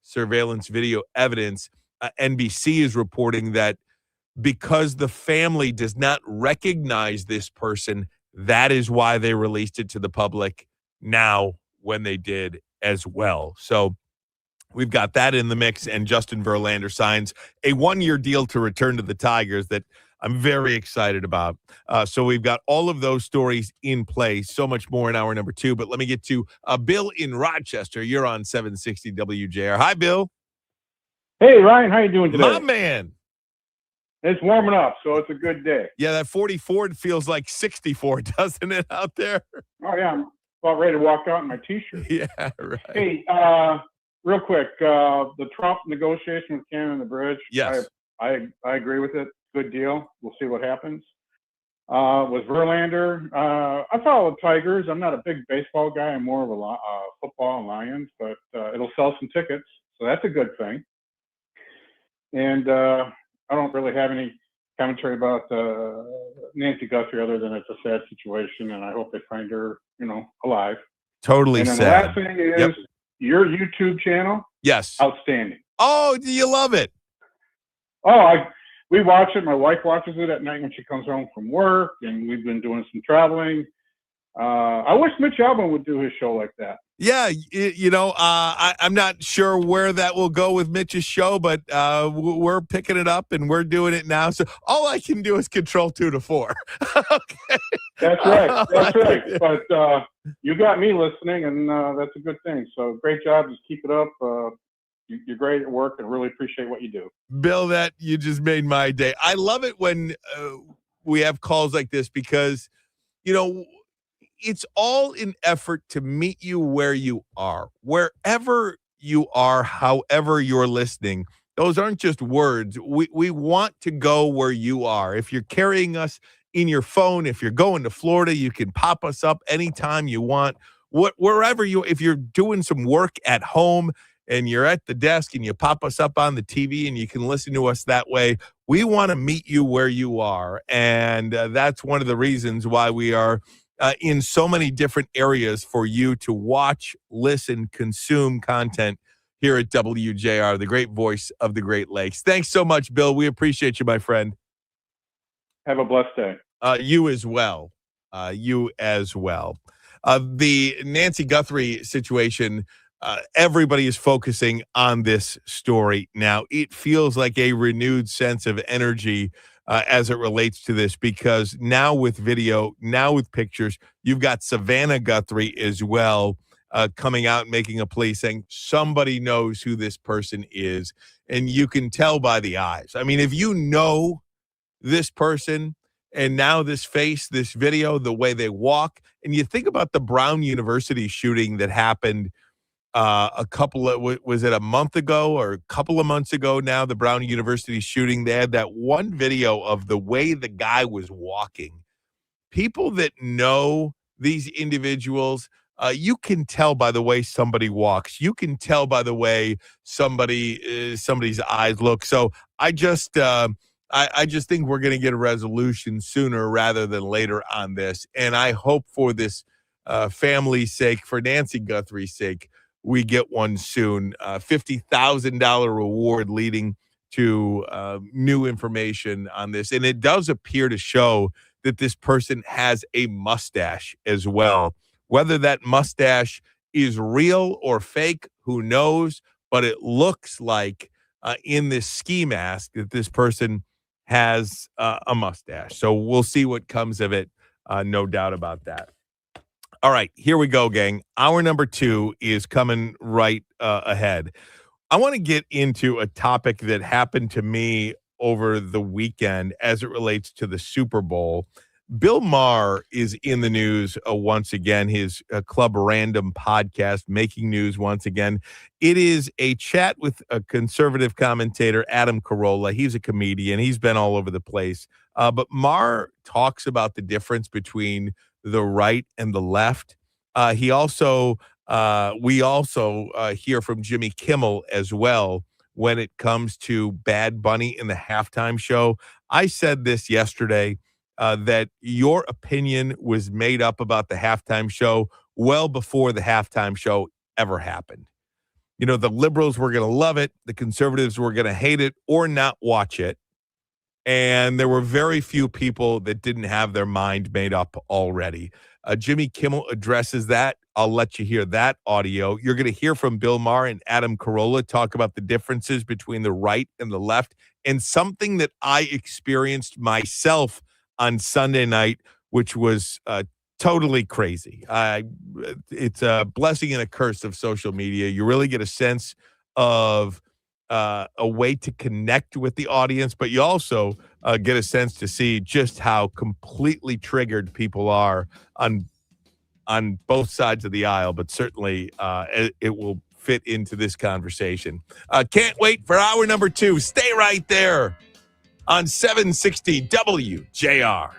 surveillance video evidence. NBC is reporting that because the family does not recognize this person, that is why they released it to the public now when they did as well. So we've got that in the mix, and Justin Verlander signs a 1-year deal to return to the Tigers that I'm very excited about. So we've got all of those stories in place. So much more in hour number 2. But let me get to Bill in Rochester. You're on 760 WJR. Hi, Bill. Hey, Ryan. How you doing today? My man. It's warming up, so it's a good day. Yeah, that 44 feels like 64, doesn't it, out there? Oh, yeah. I'm about ready to walk out in my T-shirt. Yeah, right. Hey, real quick, the Trump negotiation with Canada and the bridge. Yes. I agree with it. Good deal. We'll see what happens. With Verlander, I follow the Tigers. I'm not a big baseball guy. I'm more of a football and Lions, but it'll sell some tickets, so that's a good thing. And I don't really have any commentary about Nancy Guthrie other than it's a sad situation, and I hope they find her, alive. Totally and then sad. The last thing is your YouTube channel. Yes. Outstanding. Oh, do you love it? Oh, we watch it. My wife watches it at night when she comes home from work, and we've been doing some traveling. I wish Mitch Albom would do his show like that. Yeah, I'm not sure where that will go with Mitch's show, but we're picking it up and we're doing it now. So all I can do is control 2 to 4. Okay. That's right. That's right. But you got me listening, and that's a good thing. So great job. Just keep it up. You're great at work, and really appreciate what you do. Bill, that you just made my day. I love it when we have calls like this because, it's all an effort to meet you where you are, wherever you are, however you're listening. Those aren't just words. We want to go where you are. If you're carrying us in your phone, if you're going to Florida, you can pop us up anytime you want. If you're doing some work at home and you're at the desk and you pop us up on the TV and you can listen to us that way, we want to meet you where you are. And that's one of the reasons why we are in so many different areas for you to watch, listen, consume content here at WJR, the great voice of the Great Lakes. Thanks so much, Bill. We appreciate you, my friend. Have a blessed day. You as well. The Nancy Guthrie situation, everybody is focusing on this story now. It feels like a renewed sense of energy as it relates to this, because now with video, now with pictures, you've got Savannah Guthrie as well coming out and making a plea saying somebody knows who this person is, and you can tell by the eyes. I mean, if you know this person and now this face, this video, the way they walk, and you think about the Brown University shooting that happened was it a month ago or a couple of months ago now, the Brown University shooting, they had that one video of the way the guy was walking. People that know these individuals, you can tell by the way somebody walks. You can tell by the way somebody's eyes look. So I just think we're going to get a resolution sooner rather than later on this. And I hope for this family's sake, for Nancy Guthrie's sake, we get one soon. $50,000 reward leading to new information on this. And it does appear to show that this person has a mustache as well. Whether that mustache is real or fake, who knows? But it looks like in this ski mask that this person has a mustache. So we'll see what comes of it. No doubt about that. All right, here we go, gang. Hour number 2 is coming right ahead. I want to get into a topic that happened to me over the weekend as it relates to the Super Bowl. Bill Maher is in the news once again, his Club Random podcast, making news once again. It is a chat with a conservative commentator, Adam Carolla. He's a comedian. He's been all over the place. But Maher talks about the difference between the right and the left. We also hear from Jimmy Kimmel as well when it comes to Bad Bunny in the halftime show. I said this yesterday, that your opinion was made up about the halftime show well before the halftime show ever happened. You know, the liberals were going to love it. The conservatives were going to hate it or not watch it. And there were very few people that didn't have their mind made up already. Jimmy Kimmel addresses that. I'll let you hear that audio. You're going to hear from Bill Maher and Adam Carolla talk about the differences between the right and the left, and something that I experienced myself on Sunday night, which was totally crazy. It's a blessing and a curse of social media. You really get a sense of a way to connect with the audience, but you also get a sense to see just how completely triggered people are on both sides of the aisle, but certainly it will fit into this conversation. Can't wait for hour number 2. Stay right there on 760 WJR.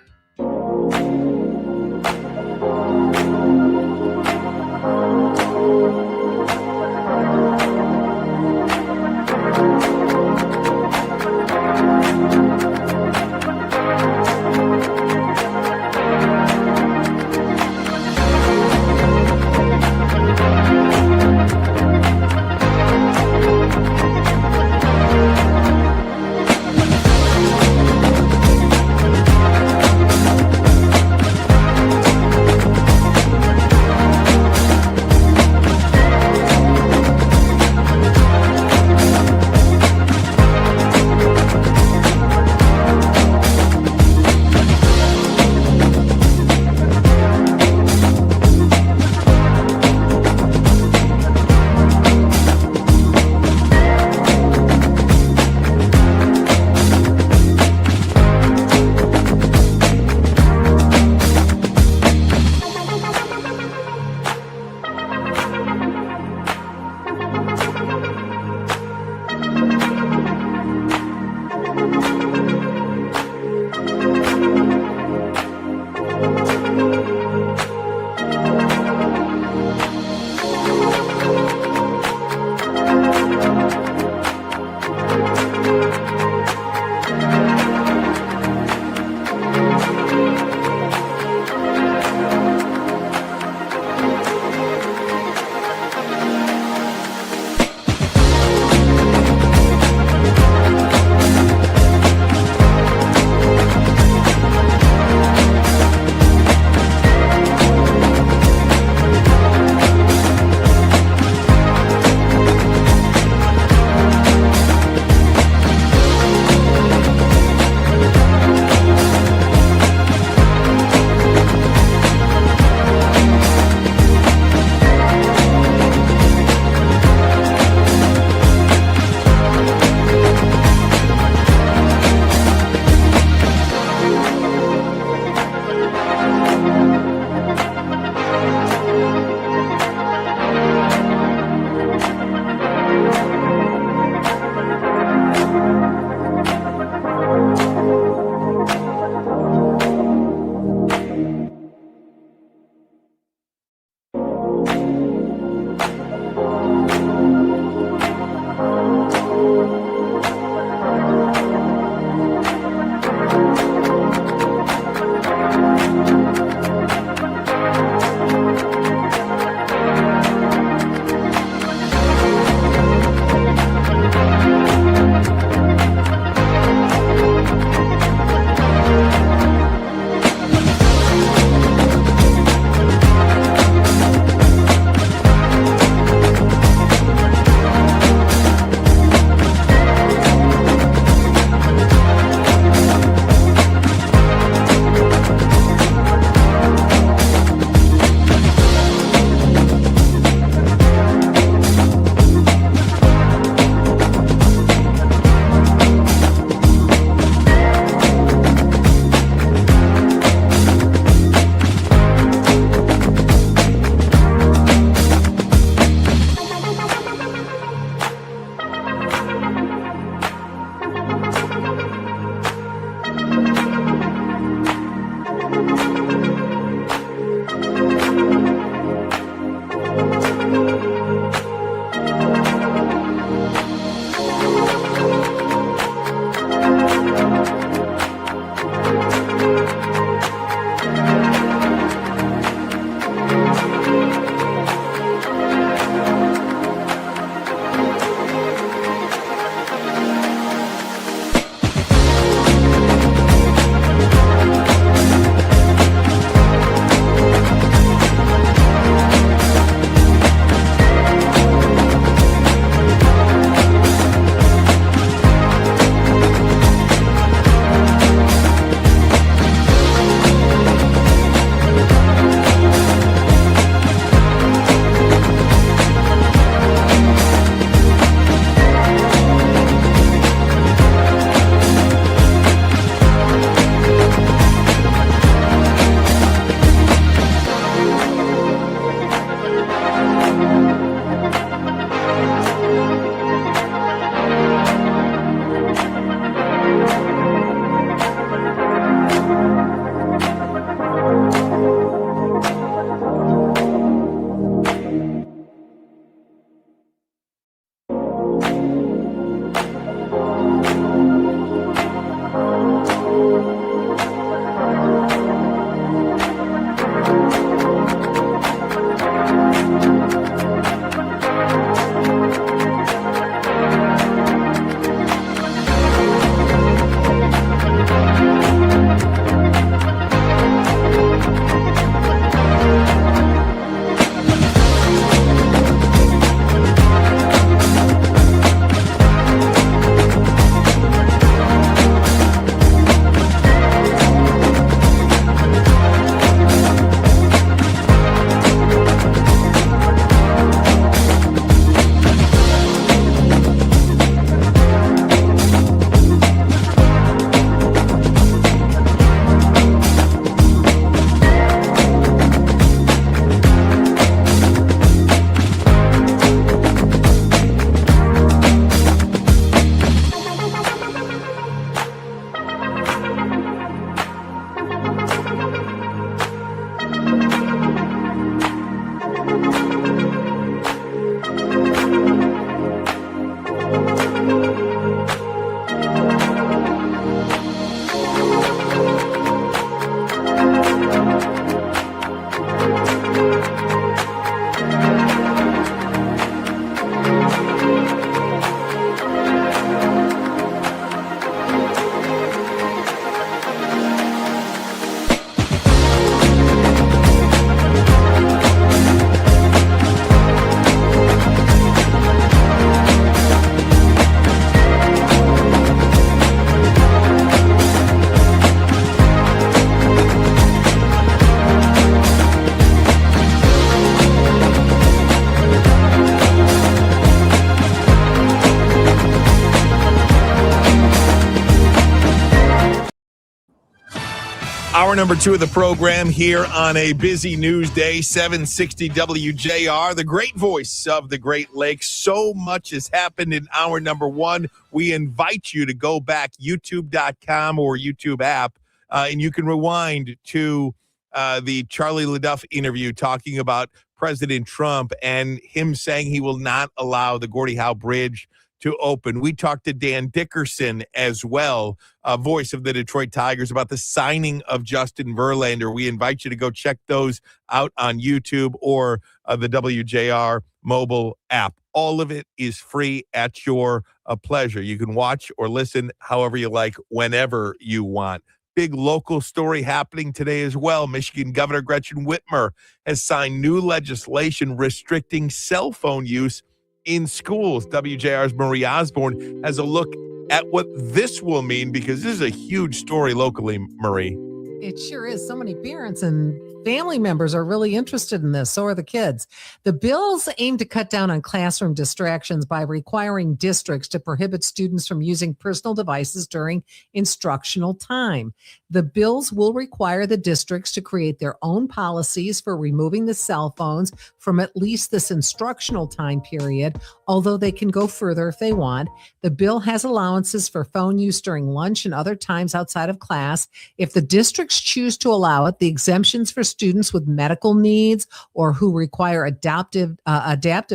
number 2 of the program here on a busy news day, 760 WJR, the great voice of the Great Lakes. So much has happened in hour number 1. We invite you to go back, youtube.com or YouTube app, and you can rewind to the Charlie LaDuff interview talking about President Trump and him saying he will not allow the Gordie Howe Bridge to open. We talked to Dan Dickerson as well, voice of the Detroit Tigers, about the signing of Justin Verlander. We invite you to go check those out on YouTube or the WJR mobile app. All of it is free at your pleasure. You can watch or listen however you like, whenever you want. Big local story happening today as well. Michigan Governor Gretchen Whitmer has signed new legislation restricting cell phone use in schools. WJR's Marie Osborne has a look at what this will mean, because this is a huge story locally, Marie. It sure is. So many parents and family members are really interested in this. So are the kids. The bills aim to cut down on classroom distractions by requiring districts to prohibit students from using personal devices during instructional time. The bills will require the districts to create their own policies for removing the cell phones from at least this instructional time period, although they can go further if they want. The bill has allowances for phone use during lunch and other times outside of class. If the districts choose to allow it, the exemptions for students with medical needs or who require adaptive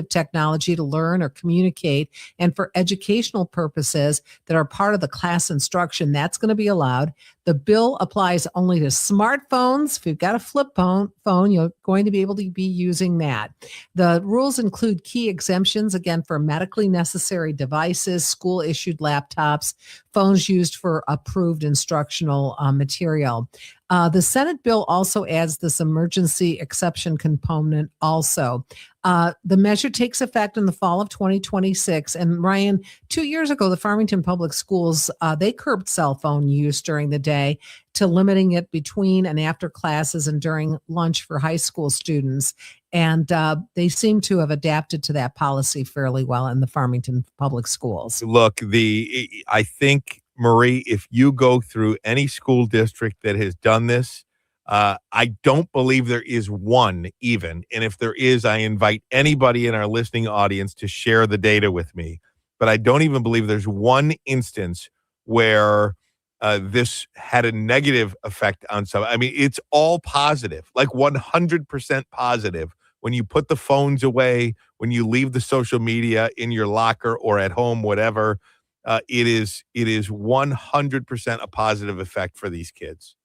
technology to learn or communicate, and for educational purposes that are part of the class instruction, that's going to be allowed. The bill applies only to smartphones. If you've got a flip phone, you're going to be able to be using that. The rules include key exemptions, again, for medically necessary devices, school-issued laptops, phones used for approved instructional material. The Senate bill also adds this emergency exception component also. The measure takes effect in the fall of 2026. And Ryan, 2 years ago, the Farmington Public Schools, they curbed cell phone use during the day to limiting it between and after classes and during lunch for high school students. And they seem to have adapted to that policy fairly well in the Farmington Public Schools. Look, I think, Marie, if you go through any school district that has done this, I don't believe there is one even. And if there is, I invite anybody in our listening audience to share the data with me. But I don't even believe there's one instance where this had a negative effect on some. I mean, it's all positive, like 100% positive. When you put the phones away, when you leave the social media in your locker or at home, whatever, it is 100% a positive effect for these kids.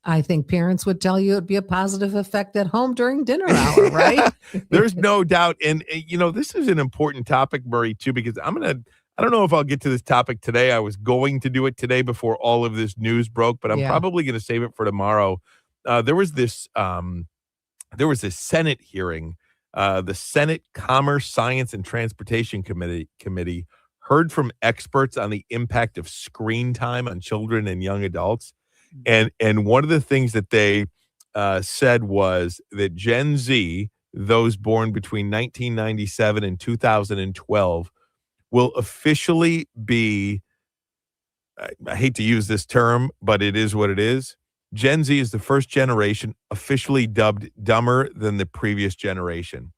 I think parents would tell you it'd be a positive effect at home during dinner hour, right? There's no doubt. And, this is an important topic, Murray, too, because I don't know if I'll get to this topic today. I was going to do it today before all of this news broke, but I'm probably going to save it for tomorrow. There was this Senate hearing. The Senate Commerce, Science, and Transportation Committee heard from experts on the impact of screen time on children and young adults. And one of the things that they said was that Gen Z, those born between 1997 and 2012, will officially be, I hate to use this term, but it is what it is. Gen Z is the first generation officially dubbed dumber than the previous generation.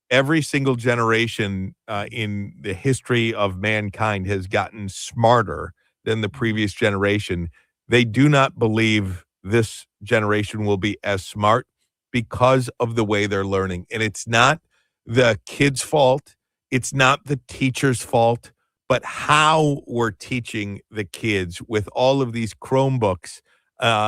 Every single generation in the history of mankind has gotten smarter than the previous generation. They do not believe this generation will be as smart because of the way they're learning. And it's not the kids' fault. It's not the teacher's fault, but how we're teaching the kids with all of these Chromebooks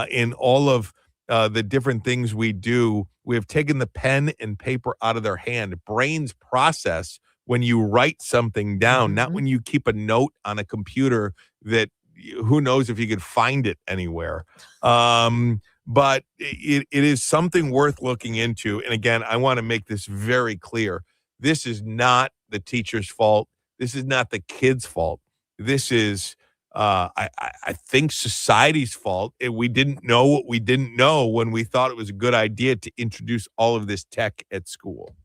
in all of the different things we do. We have taken the pen and paper out of their hand. Brains process when you write something down, not when you keep a note on a computer that who knows if you could find it anywhere. But it is something worth looking into. And again, I want to make this very clear. This is not the teacher's fault. This is not the kid's fault. This is, I think, society's fault. And we didn't know what we didn't know when we thought it was a good idea to introduce all of this tech at school.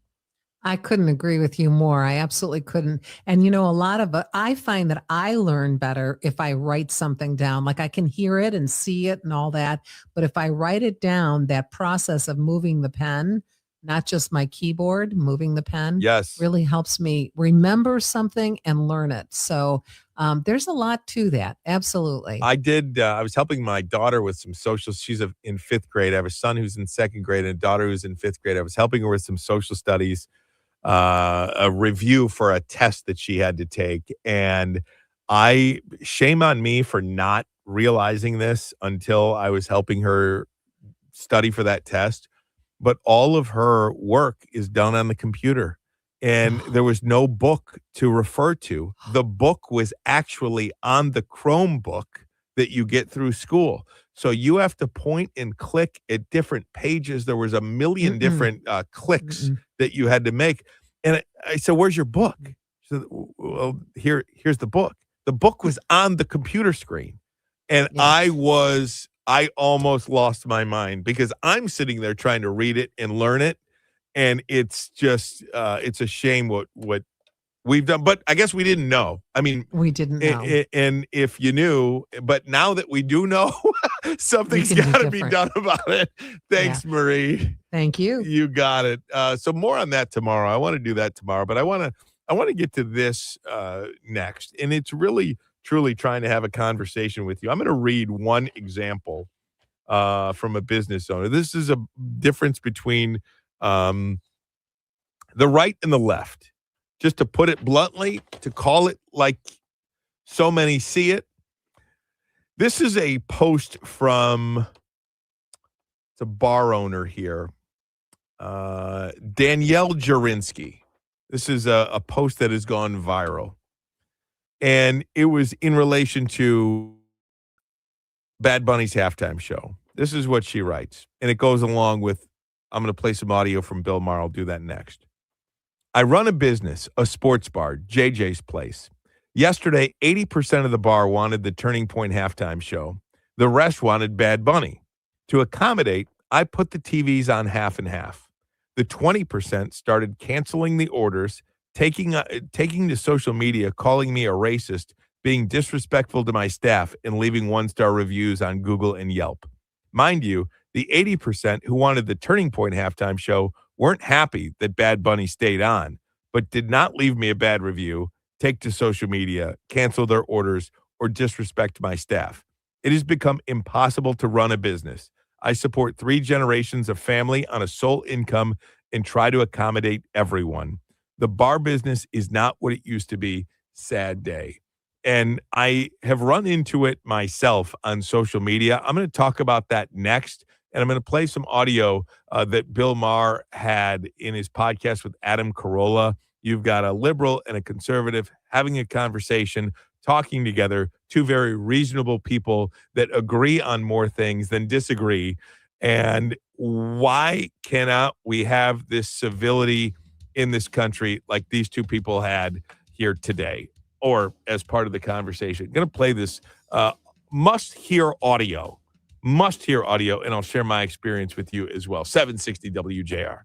I couldn't agree with you more. I absolutely couldn't. And a lot of I find that I learn better if I write something down. Like I can hear it and see it and all that, but if I write it down, that process of moving the pen, not just my keyboard, moving the pen, Yes, really helps me remember something and learn it. So there's a lot to that. Absolutely. I did. I was helping my daughter with some social. She's in 5th grade. I have a son who's in 2nd grade and a daughter who's in 5th grade. I was helping her with some social studies, a review for a test that she had to take. And shame on me for not realizing this until I was helping her study for that test. But all of her work is done on the computer. And there was no book to refer to. The book was actually on the Chromebook that you get through school. So you have to point and click at different pages. There was a million different clicks that you had to make. And I said, "Where's your book?" She said, "Well, here's the book." The book was on the computer screen. And yes. I almost lost my mind because I'm sitting there trying to read it and learn it. And it's just, it's a shame what we've done. But I guess we didn't know. I mean, we didn't know. And if you knew, but now that we do know, something's got to be done about it. Thanks, Marie. Thank you. You got it. So more on that tomorrow. I want to do that tomorrow, but I want to get to this next. And it's really, truly trying to have a conversation with you. I'm going to read one example from a business owner. This is a difference between the right and the left. Just to put it bluntly, to call it like so many see it. This is a post from it's a bar owner here, Danielle Jurinsky. This is a post that has gone viral. And it was in relation to Bad Bunny's halftime show. This is what she writes. And it goes along with, I'm going to play some audio from Bill Maher. I'll do that next. I run a business, a sports bar, JJ's Place. Yesterday, 80% of the bar wanted the Turning Point halftime show. The rest wanted Bad Bunny. To accommodate, I put the TVs on half and half. The 20% started canceling the orders, taking to social media, calling me a racist, being disrespectful to my staff, and leaving 1-star reviews on Google and Yelp. Mind you, the 80% who wanted the Turning Point halftime show weren't happy that Bad Bunny stayed on, but did not leave me a bad review, take to social media, cancel their orders, or disrespect my staff. It has become impossible to run a business. I support 3 generations of family on a sole income and try to accommodate everyone. The bar business is not what it used to be. Sad day. And I have run into it myself on social media. I'm going to talk about that next. And I'm going to play some audio that Bill Maher had in his podcast with Adam Carolla. You've got a liberal and a conservative having a conversation, talking together, 2 very reasonable people that agree on more things than disagree. And why cannot we have this civility in this country like these 2 people had here today, or as part of the conversation? I'm going to play this must-hear audio, and I'll share my experience with you as well. 760 WJR.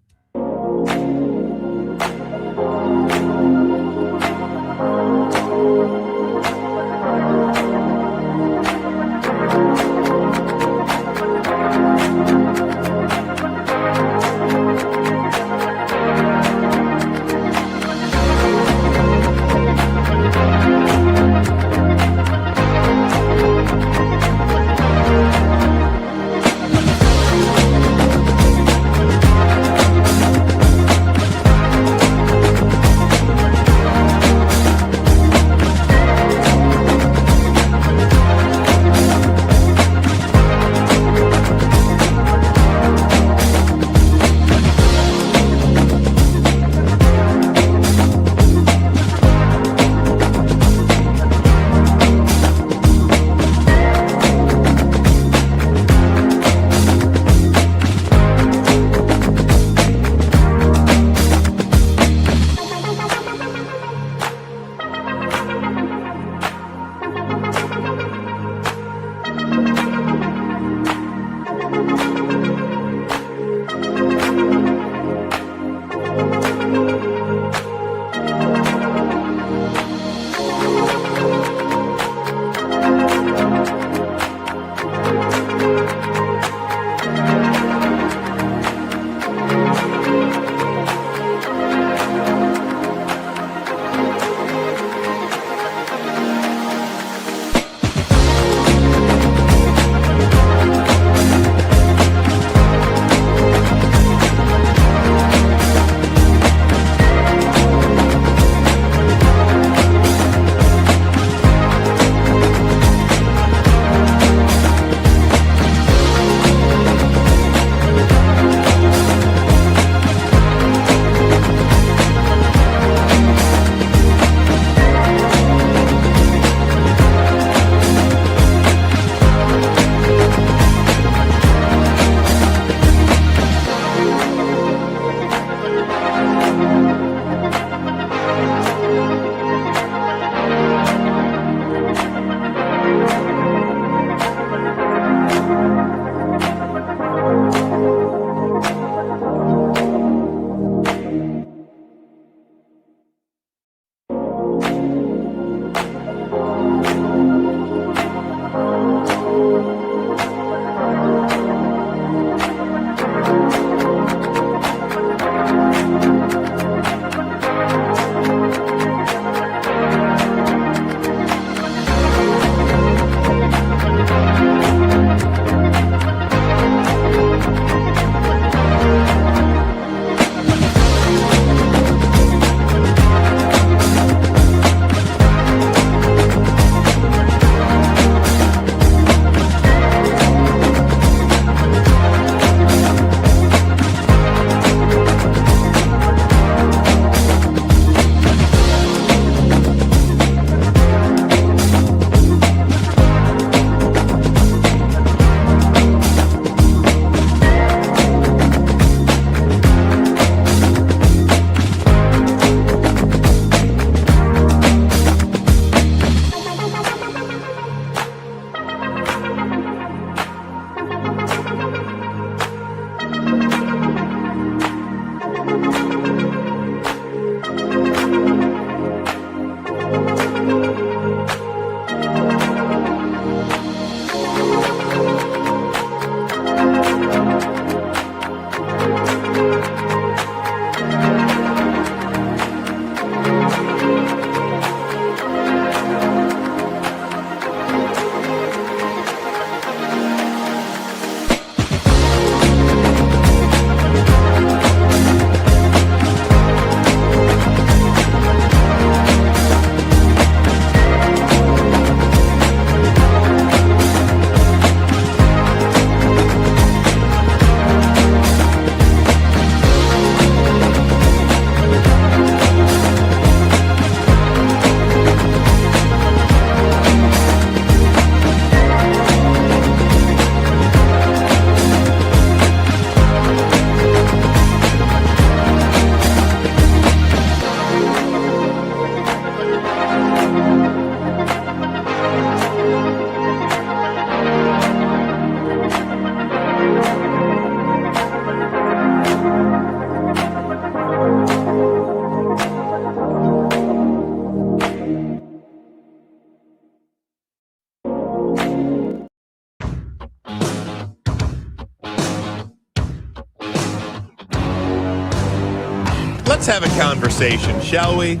Let's have a conversation, shall we?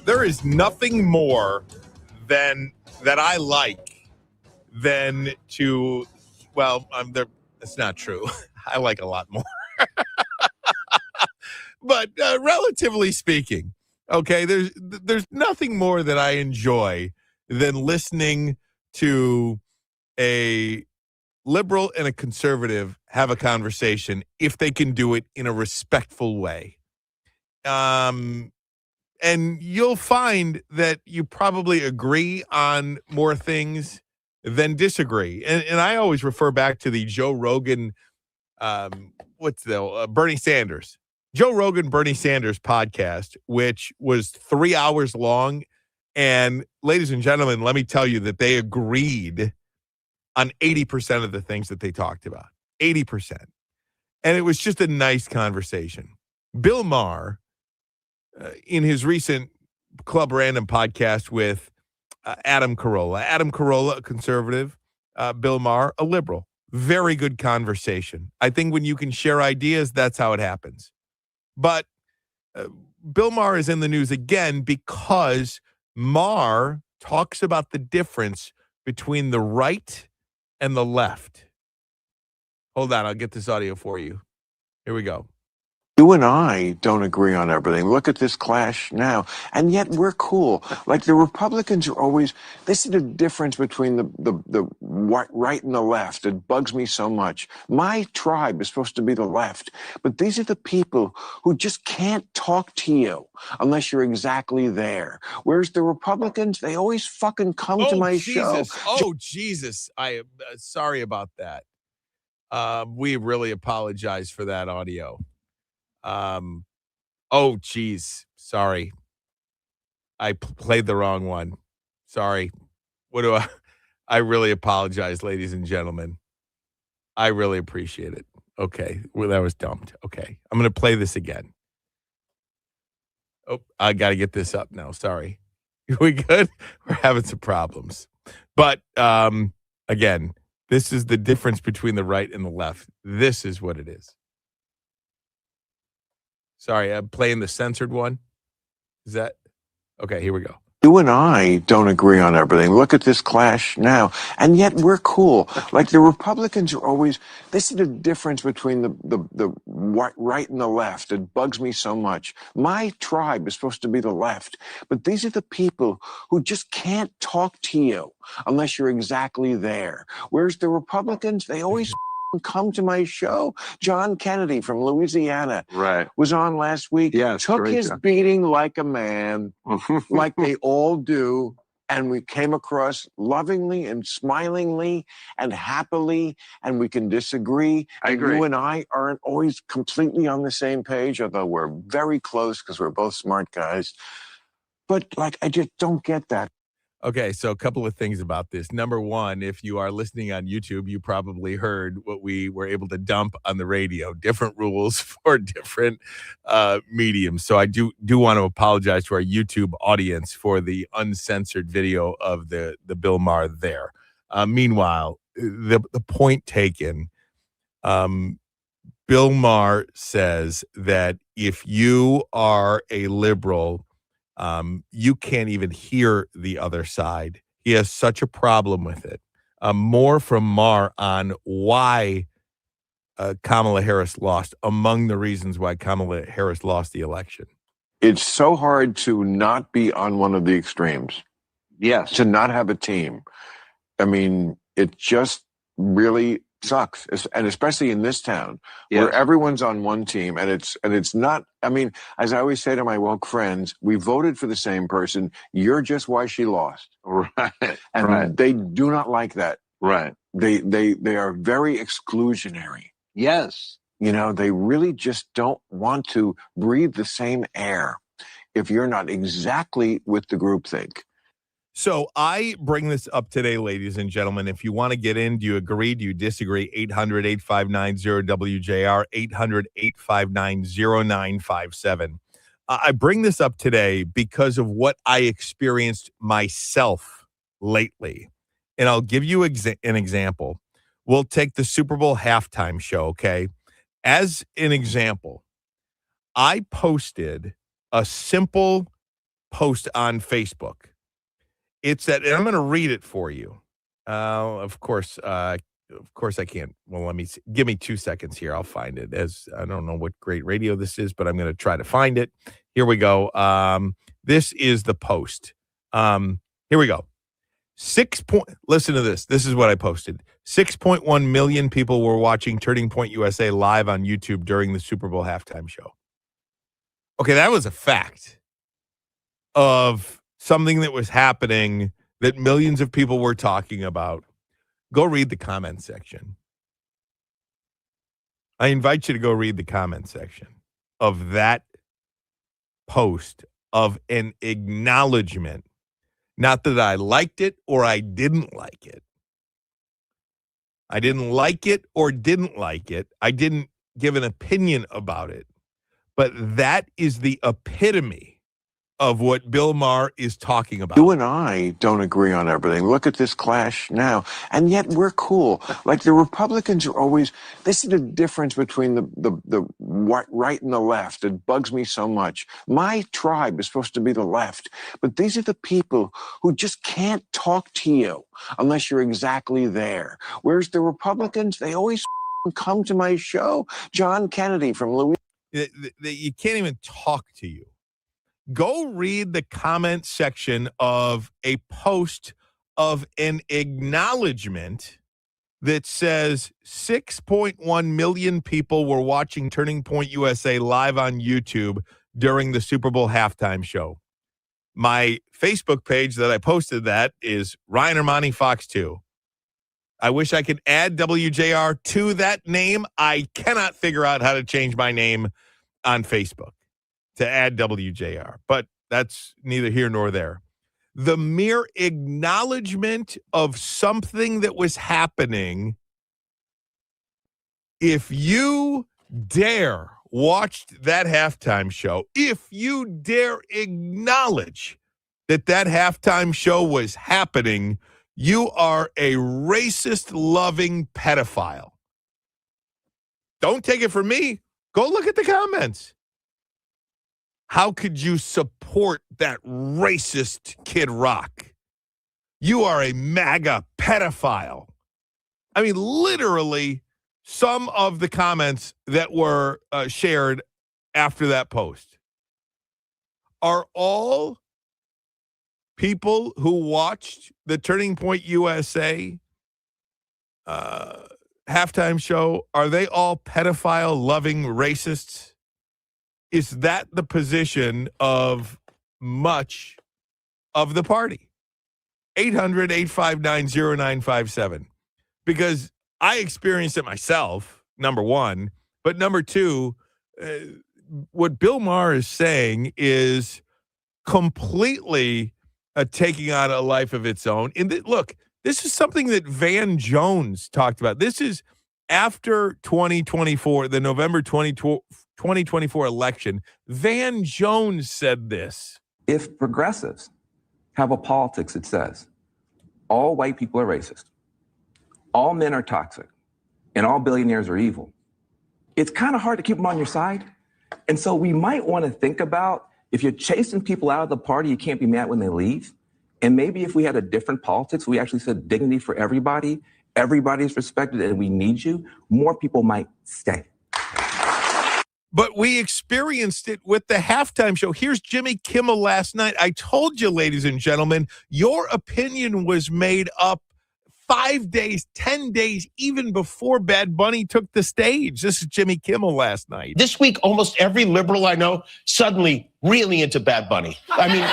There is nothing more than that I like than to, well, it's not true. I like a lot more. But relatively speaking, okay, there's nothing more that I enjoy than listening to a liberal and a conservative have a conversation if they can do it in a respectful way. And you'll find that you probably agree on more things than disagree. And I always refer back to the Joe Rogan, Bernie Sanders. Joe Rogan, Bernie Sanders podcast, which was 3 hours long. And ladies and gentlemen, let me tell you that they agreed on 80% of the things that they talked about. 80%. And it was just a nice conversation. Bill Maher, in his recent Club Random podcast with Adam Carolla. Adam Carolla, a conservative. Bill Maher, a liberal. Very good conversation. I think when you can share ideas, that's how it happens. But Bill Maher is in the news again because Maher talks about the difference between the right and the left. Hold on, I'll get this audio for you. Here we go. You and I don't agree on everything. Look at this clash now. And yet we're cool. Like the Republicans are always, they see the difference between the right and the left. It bugs me so much. My tribe is supposed to be the left, but these are the people who just can't talk to you unless you're exactly there. Whereas the Republicans, they always fucking come to my show. Oh, Jesus. I am sorry about that. We really apologize for that audio. Oh, geez. Sorry. I played the wrong one. Sorry. I really apologize, ladies and gentlemen. I really appreciate it. Okay. Well, that was dumped. Okay. I'm going to play this again. Oh, I got to get this up now. Sorry. Are we good? We're having some problems. But, again, this is the difference between the right and the left. This is what it is. Sorry, I'm playing the censored one. Is that? Okay, here we go. You and I don't agree on everything. Look at this clash now. And yet we're cool. Like the Republicans are always, they see the difference between the right and the left. It bugs me so much. My tribe is supposed to be the left, but these are the people who just can't talk to you unless you're exactly there. Whereas the Republicans, they always come to my show. John Kennedy from Louisiana was on last week. Took his beating like a man, like they all do. And we came across lovingly and smilingly and happily, and we can disagree. I agree. You and I aren't always completely on the same page, although we're very close because we're both smart guys. But like, I just don't get that. Okay, so a couple of things about this. Number one, if you are listening on YouTube, you probably heard what we were able to dump on the radio. Different rules for different mediums. So I do want to apologize to our YouTube audience for the uncensored video of the Bill Maher there. Meanwhile, the point taken, Bill Maher says that if you are a liberal, you can't even hear the other side. He has such a problem with it. More from Maher on why Kamala Harris lost, among the reasons why Kamala Harris lost the election. It's so hard to not be on one of the extremes. Yes. To not have a team. I mean, it just really sucks, and especially in this town where everyone's on one team, and it's not. I mean, as I always say to my woke friends, we voted for the same person. You're just why she lost, right? And they do not like that, right? They are very exclusionary. Yes, you know, they really just don't want to breathe the same air if you're not exactly with the groupthink. So I bring this up today, ladies and gentlemen. If you want to get in, do you agree? Do you disagree? 800-859-0WJR, 800-859-0957. I bring this up today because of what I experienced myself lately. And I'll give you an example. We'll take the Super Bowl halftime show, okay? As an example, I posted a simple post on Facebook. It's that, and I'm going to read it for you. Of course, I can't. Well, let me see. Give me 2 seconds here. I'll find it. As I don't know what great radio this is, but I'm going to try to find it. Here we go. This is the post. Here we go. Listen to this. This is what I posted. 6.1 million people were watching Turning Point USA live on YouTube during the Super Bowl halftime show. Okay, that was a fact of something that was happening that millions of people were talking about. Go read the comment section. I invite you to go read the comment section of that post of an acknowledgement. Not that I liked it or I didn't like it. I didn't like it or didn't like it. I didn't give an opinion about it. But that is the epitome of what Bill Maher is talking about. You and I don't agree on everything. Look at this clash now. And yet we're cool. Like the Republicans are always, this is the difference between the right and the left. It bugs me so much. My tribe is supposed to be the left, but these are the people who just can't talk to you unless you're exactly there. Whereas the Republicans, they always come to my show. John Kennedy from Louisiana. You can't even talk to you. Go read the comment section of a post of an acknowledgement that says 6.1 million people were watching Turning Point USA live on YouTube during the Super Bowl halftime show. My Facebook page that I posted that is Ryan Ermanni Fox 2. I wish I could add WJR to that name. I cannot figure out how to change my name on Facebook to add WJR, but that's neither here nor there. The mere acknowledgement of something that was happening, if you dare watch that halftime show, if you dare acknowledge that halftime show was happening, you are a racist-loving pedophile. Don't take it from me. Go look at the comments. How could you support that racist Kid Rock? You are a MAGA pedophile. I mean, literally, some of the comments that were shared after that post are all people who watched the Turning Point USA halftime show. Are they all pedophile-loving racists? Is that the position of much of the party? 800-859-0957. Because I experienced it myself, number one. But number two, what Bill Maher is saying is completely taking on a life of its own. And look, this is something that Van Jones talked about. This is after 2024, the November 2024 election. Van Jones said this. If progressives have a politics that says all white people are racist, all men are toxic, and all billionaires are evil, it's kind of hard to keep them on your side. And so we might want to think about, if you're chasing people out of the party, you can't be mad when they leave. And maybe if we had a different politics, we actually said dignity for everybody, everybody's respected, and we need you, more people might stay. But we experienced it with the halftime show. Here's Jimmy Kimmel last night. I told you, ladies and gentlemen, your opinion was made up 5 days, 10 days, even before Bad Bunny took the stage. This is Jimmy Kimmel last night. This week, almost every liberal I know suddenly really into Bad Bunny. I mean,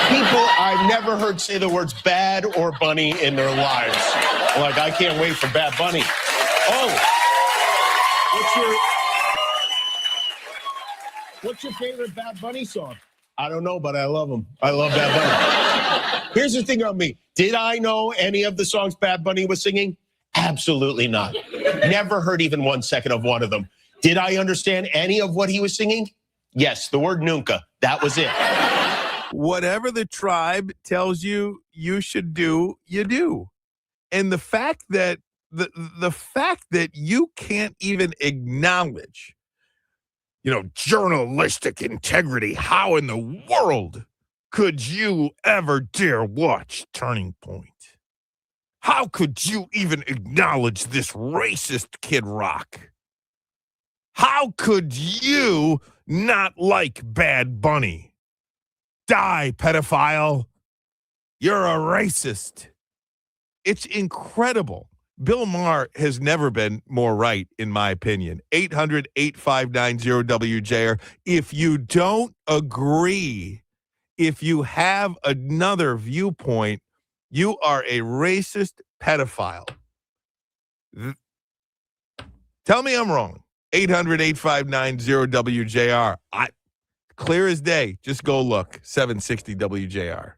people I've never heard say the words bad or bunny in their lives. Like, I can't wait for Bad Bunny. Oh, what's your favorite Bad Bunny song? I don't know, but I love him. I love Bad Bunny. Here's the thing on me. Did I know any of the songs Bad Bunny was singing? Absolutely not. Never heard even 1 second of one of them. Did I understand any of what he was singing? Yes, the word nunca. That was it. Whatever the tribe tells you you should do, you do. And the fact that the fact that you can't even acknowledge journalistic integrity. How in the world could you ever dare watch Turning Point? How could you even acknowledge this racist Kid Rock? How could you not like Bad Bunny? Die, pedophile. You're a racist. It's incredible. Bill Maher has never been more right, in my opinion. 800-859-0WJR. If you don't agree, if you have another viewpoint, you are a racist pedophile. Tell me I'm wrong. 800-859-0WJR. Clear as day. Just go look. 760 WJR.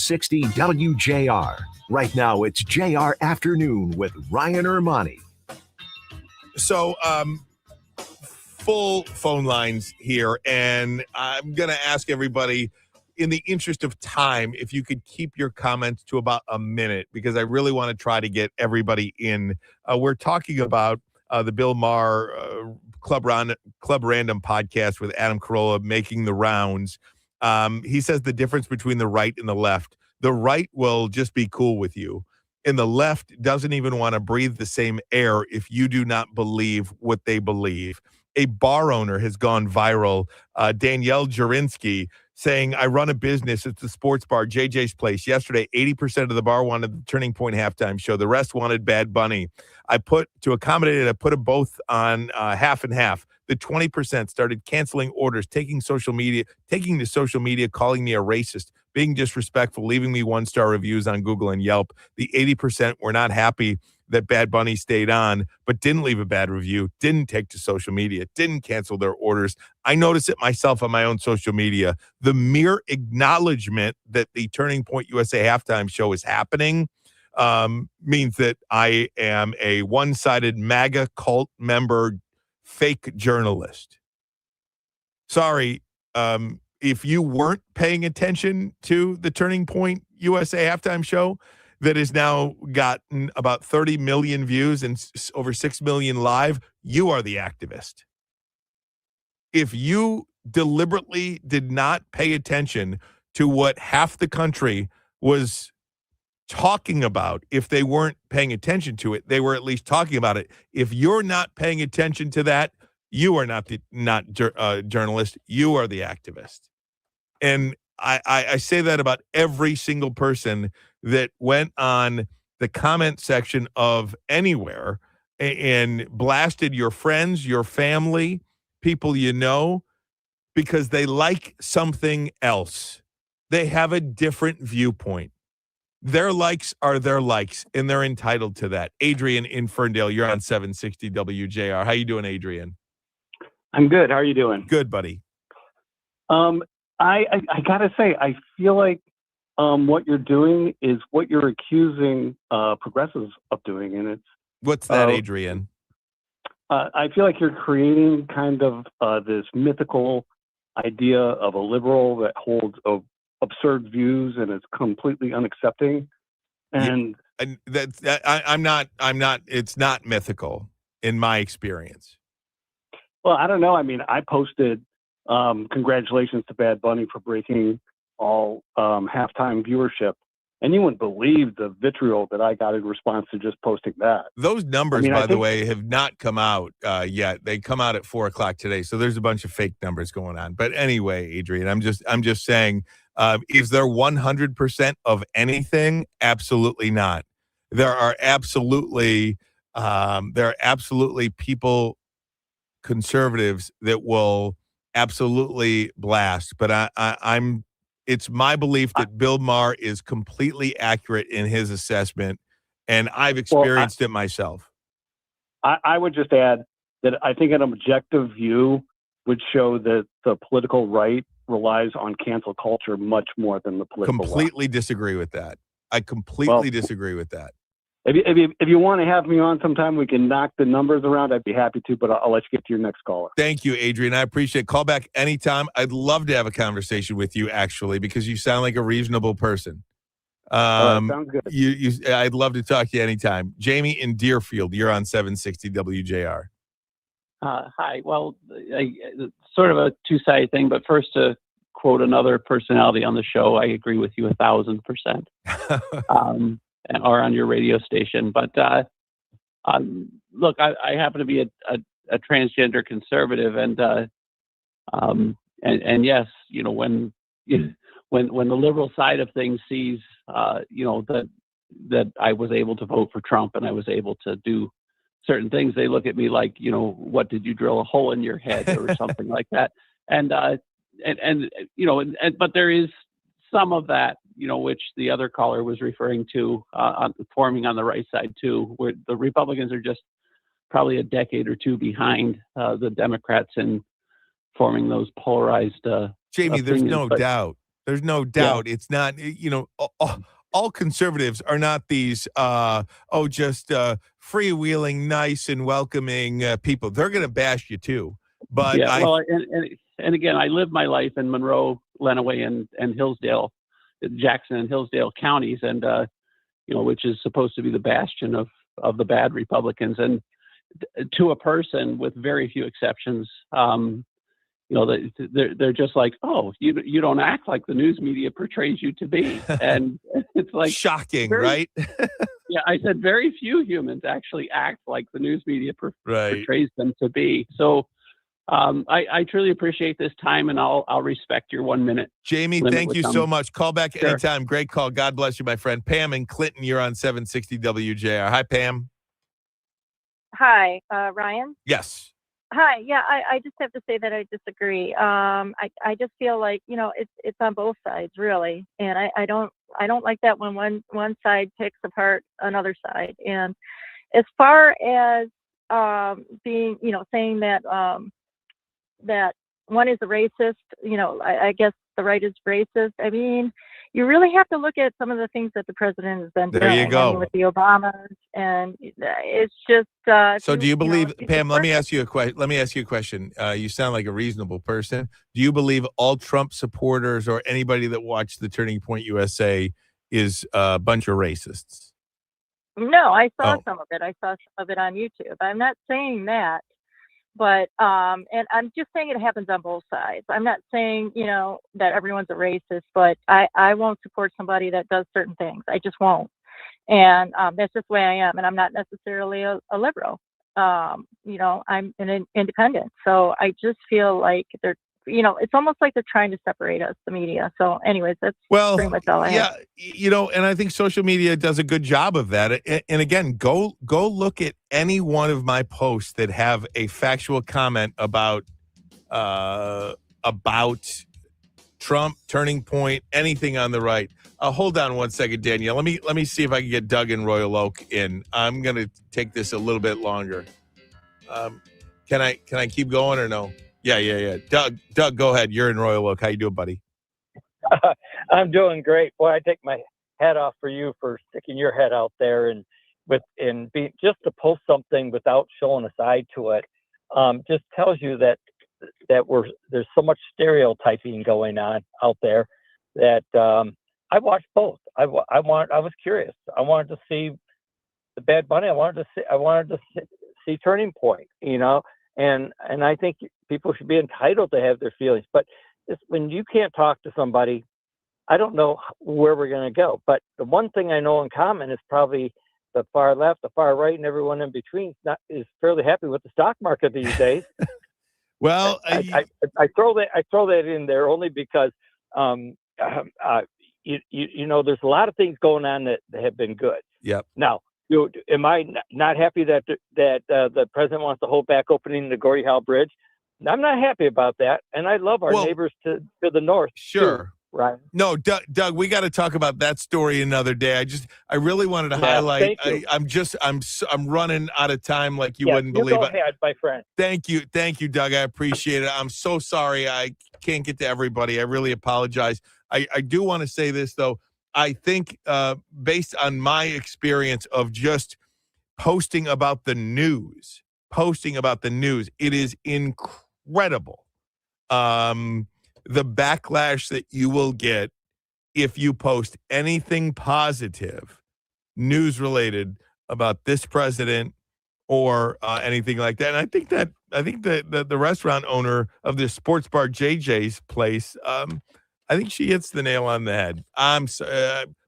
760 WJR. Right now, it's JR Afternoon with Ryan Ermanni. So, full phone lines here, and I'm going to ask everybody, in the interest of time, if you could keep your comments to about a minute, because I really want to try to get everybody in. We're talking about the Bill Maher Club Random podcast with Adam Carolla making the rounds. He says the difference between the right and the left. The right will just be cool with you, and the left doesn't even want to breathe the same air if you do not believe what they believe. A bar owner has gone viral, Danielle Jurinsky, saying, I run a business. It's a sports bar, JJ's Place. Yesterday, 80% of the bar wanted the Turning Point halftime show. The rest wanted Bad Bunny. I put them both on half and half. The 20% started canceling orders, taking to social media, calling me a racist, being disrespectful, leaving me 1-star reviews on Google and Yelp. The 80% were not happy that Bad Bunny stayed on, but didn't leave a bad review, didn't take to social media, didn't cancel their orders. I notice it myself on my own social media. The mere acknowledgement that the Turning Point USA halftime show is happening means that I am a one-sided MAGA cult member, fake journalist. Sorry, if you weren't paying attention to the Turning Point USA halftime show that has now gotten about 30 million views and over 6 million live, you are the activist. If you deliberately did not pay attention to what half the country was talking about, if they weren't paying attention to it, they were at least talking about it. If you're not paying attention to that, you are not journalist. You are the activist. And I say that about every single person that went on the comment section of anywhere and blasted your friends, your family, people you know, because they like something else. They have a different viewpoint. Their likes are their likes, and they're entitled to that. Adrian in Ferndale, you're on 760 WJR. How you doing, Adrian? I'm good. How are you doing? Good, buddy. I gotta say, I feel like what you're doing is what you're accusing progressives of doing, and it's what's that, Adrian? I feel like you're creating kind of this mythical idea of a liberal that holds absurd views and is completely unaccepting. And I'm not. It's not mythical in my experience. Well, I don't know. I mean, I posted congratulations to Bad Bunny for breaking all halftime viewership. And you wouldn't believe the vitriol that I got in response to just posting that. Those numbers, by the way, have not come out yet. They come out at 4:00 today. So there's a bunch of fake numbers going on. But anyway, Adrian, I'm just saying, is there 100% of anything? Absolutely not. There are absolutely people, conservatives, that will absolutely blast. But it's my belief that Bill Maher is completely accurate in his assessment, and I've experienced it myself. I would just add that I think an objective view would show that the political right relies on cancel culture much more than the political Completely disagree with that. I completely disagree with that. If you want to have me on sometime, we can knock the numbers around. I'd be happy to, but I'll let you get to your next caller. Thank you, Adrian. I appreciate it. Call back anytime. I'd love to have a conversation with you, actually, because you sound like a reasonable person. Sounds good. I'd love to talk to you anytime. Jamie in Deerfield, you're on 760 WJR. Hi. Well, sort of a two-sided thing, but first to quote another personality on the show, I agree with you 1,000%. Or on your radio station. But look, I happen to be a transgender conservative, and yes, you know, when the liberal side of things sees, you know, that I was able to vote for Trump and I was able to do certain things, they look at me like, you know, what, did you drill a hole in your head or something like that? And you know, but there is some of that, you know, which the other caller was referring to, forming on the right side too, where the Republicans are just probably a decade or two behind the Democrats in forming those polarized. Jamie, there's no doubt. There's no doubt. It's not, all conservatives are not these, just freewheeling, nice and welcoming people. They're going to bash you too. But and again, I lived my life in Monroe, Lenawee, and Hillsdale, Jackson and Hillsdale counties, and which is supposed to be the bastion of the bad Republicans. And to a person, with very few exceptions, they're just like, oh, you don't act like the news media portrays you to be, and it's like shocking, right? Yeah, I said very few humans actually act like the news media portrays them to be. So I truly appreciate this time, and I'll respect your 1 minute. Jamie, thank you so much. Call back anytime. Great call. God bless you, my friend. Pam and Clinton, you're on 760 WJR. Hi, Pam. Hi, Ryan. Yes. Hi. Yeah, I just have to say that I disagree. I just feel like it's on both sides really, and I don't like that when one side picks apart another side. And as far as being saying that that one is a racist, I guess the right is racist. I mean, you really have to look at some of the things that the president has been doing. There you go. I mean, with the Obamas, and it's just. So, do you believe, Pam? Let me ask you a question. You sound like a reasonable person. Do you believe all Trump supporters or anybody that watched the Turning Point USA is a bunch of racists? No, I saw some of it. I saw some of it on YouTube. I'm not saying that. But, and I'm just saying it happens on both sides. I'm not saying, that everyone's a racist, but I won't support somebody that does certain things. I just won't. And that's just the way I am. And I'm not necessarily a liberal. I'm an independent. So I just feel like it's almost like they're trying to separate us, the media. So anyways, that's pretty much all I have. And I think social media does a good job of that. And again, go look at any one of my posts that have a factual comment about Trump, Turning Point, anything on the right. Hold on one second, Danielle. Let me see if I can get Doug in Royal Oak in. I'm going to take this a little bit longer. Can I keep going or no? Yeah. Doug, go ahead. You're in Royal Oak. How you doing, buddy? I'm doing great. Boy, I take my hat off for you for sticking your head out there and being just to post something without showing a side to it. Just tells you that there's so much stereotyping going on out there that I watched both. I was curious. I wanted to see the Bad Bunny. I wanted to see Turning Point. And I think people should be entitled to have their feelings. But when you can't talk to somebody, I don't know where we're going to go. But the one thing I know in common is probably the far left, the far right, and everyone in between is fairly happy with the stock market these days. Well, I throw that in there only because there's a lot of things going on that have been good. Yep. Now, am I not happy that the president wants to hold back opening the Gordie Howe Bridge? I'm not happy about that, and I love our neighbors to the north. Sure. Too, right. No, Doug, we got to talk about that story another day. I really wanted to highlight. I'm running out of time, like you wouldn't believe. Go ahead, my friend. Thank you, Doug. I appreciate it. I'm so sorry I can't get to everybody. I really apologize. I do want to say this though. I think based on my experience of just posting about the news, it is incredible. The backlash that you will get if you post anything positive, news related about this president or anything like that. And I think that the restaurant owner of the sports bar JJ's place, I think she hits the nail on the head.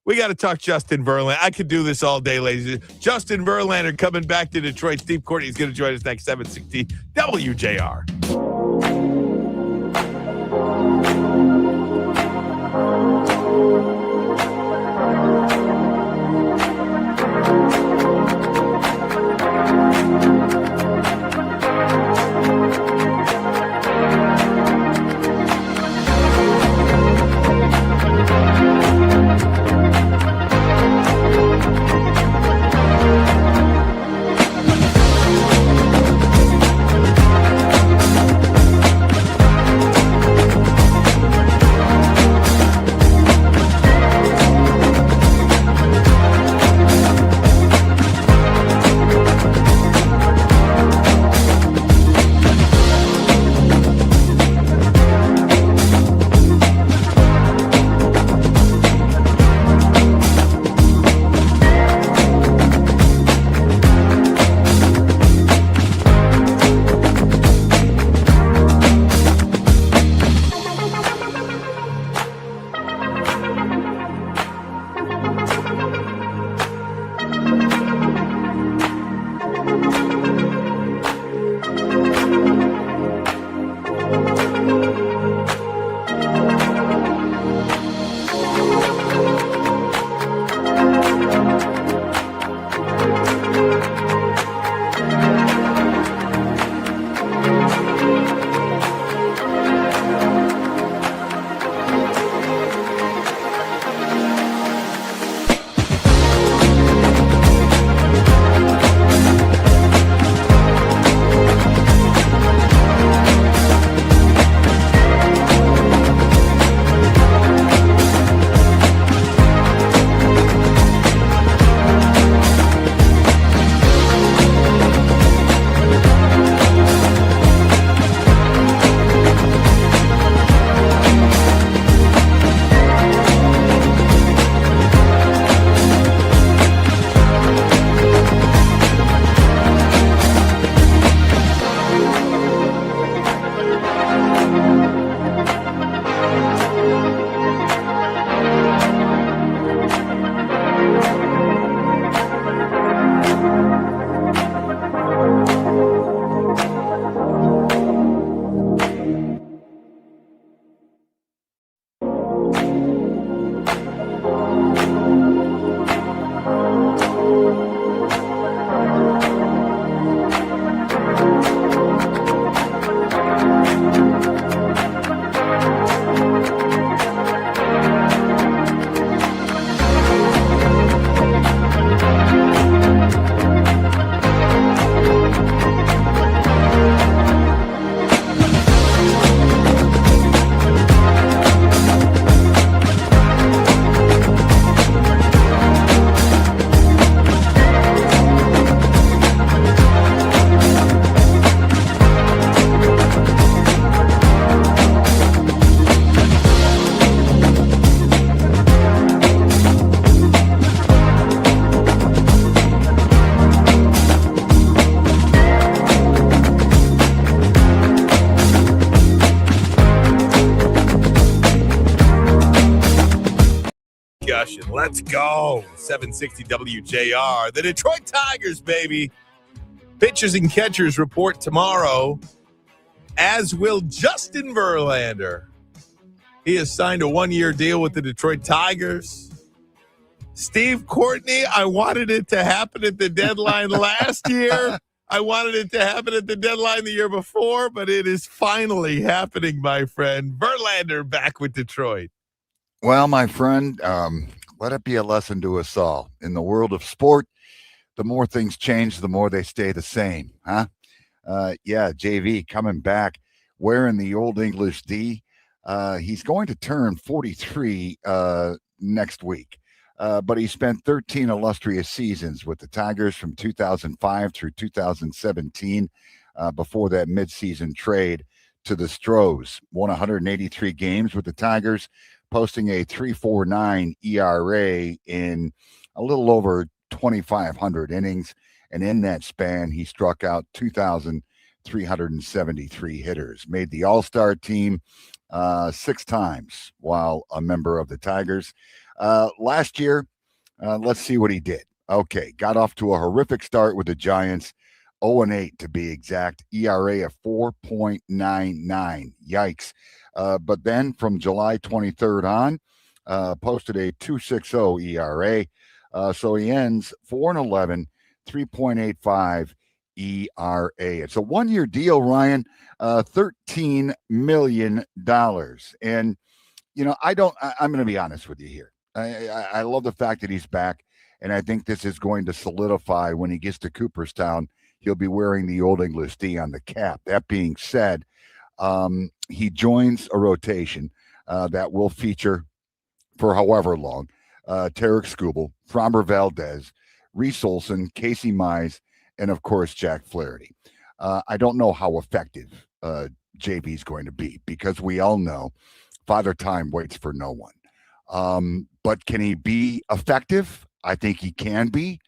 We got to talk Justin Verlander. I could do this all day, ladies. Justin Verlander coming back to Detroit. Steve Courtney is going to join us next, 760 WJR. Let's go. 760 WJR. The Detroit Tigers, baby. Pitchers and catchers report tomorrow, as will Justin Verlander. He has signed a one-year deal with the Detroit Tigers. Steve Courtney, I wanted it to happen at the deadline last year. I wanted it to happen at the deadline the year before, but it is finally happening, my friend. Verlander back with Detroit. Well, my friend, let it be a lesson to us all. In the world of sport, the more things change, the more they stay the same, huh? Yeah, JV coming back wearing the Old English D. He's going to turn 43 next week. But he spent 13 illustrious seasons with the Tigers from 2005 through 2017 before that midseason trade to the Stros. Won 183 games with the Tigers, posting a 3.49 ERA in a little over 2,500 innings. And in that span, he struck out 2,373 hitters. Made the All-Star team 6 times while a member of the Tigers. Last year, let's see what he did. Okay, got off to a horrific start with the Giants, 0-8 to be exact, ERA of 4.99. Yikes. But then from July 23rd on, posted a 2.60 ERA. So he ends 4-11, 3.85 ERA. It's a one-year deal, Ryan, $13 million. And, you know, I'm going to be honest with you here. I love the fact that he's back, and I think this is going to solidify when he gets to Cooperstown. He'll be wearing the Old English D on the cap. That being said, he joins a rotation that will feature for however long Tarek Skubal, Framber Valdez, Reese Olson, Casey Mize, and of course Jack Flaherty. I don't know how effective JB is going to be because we all know Father Time waits for no one. But can he be effective? I think he can be.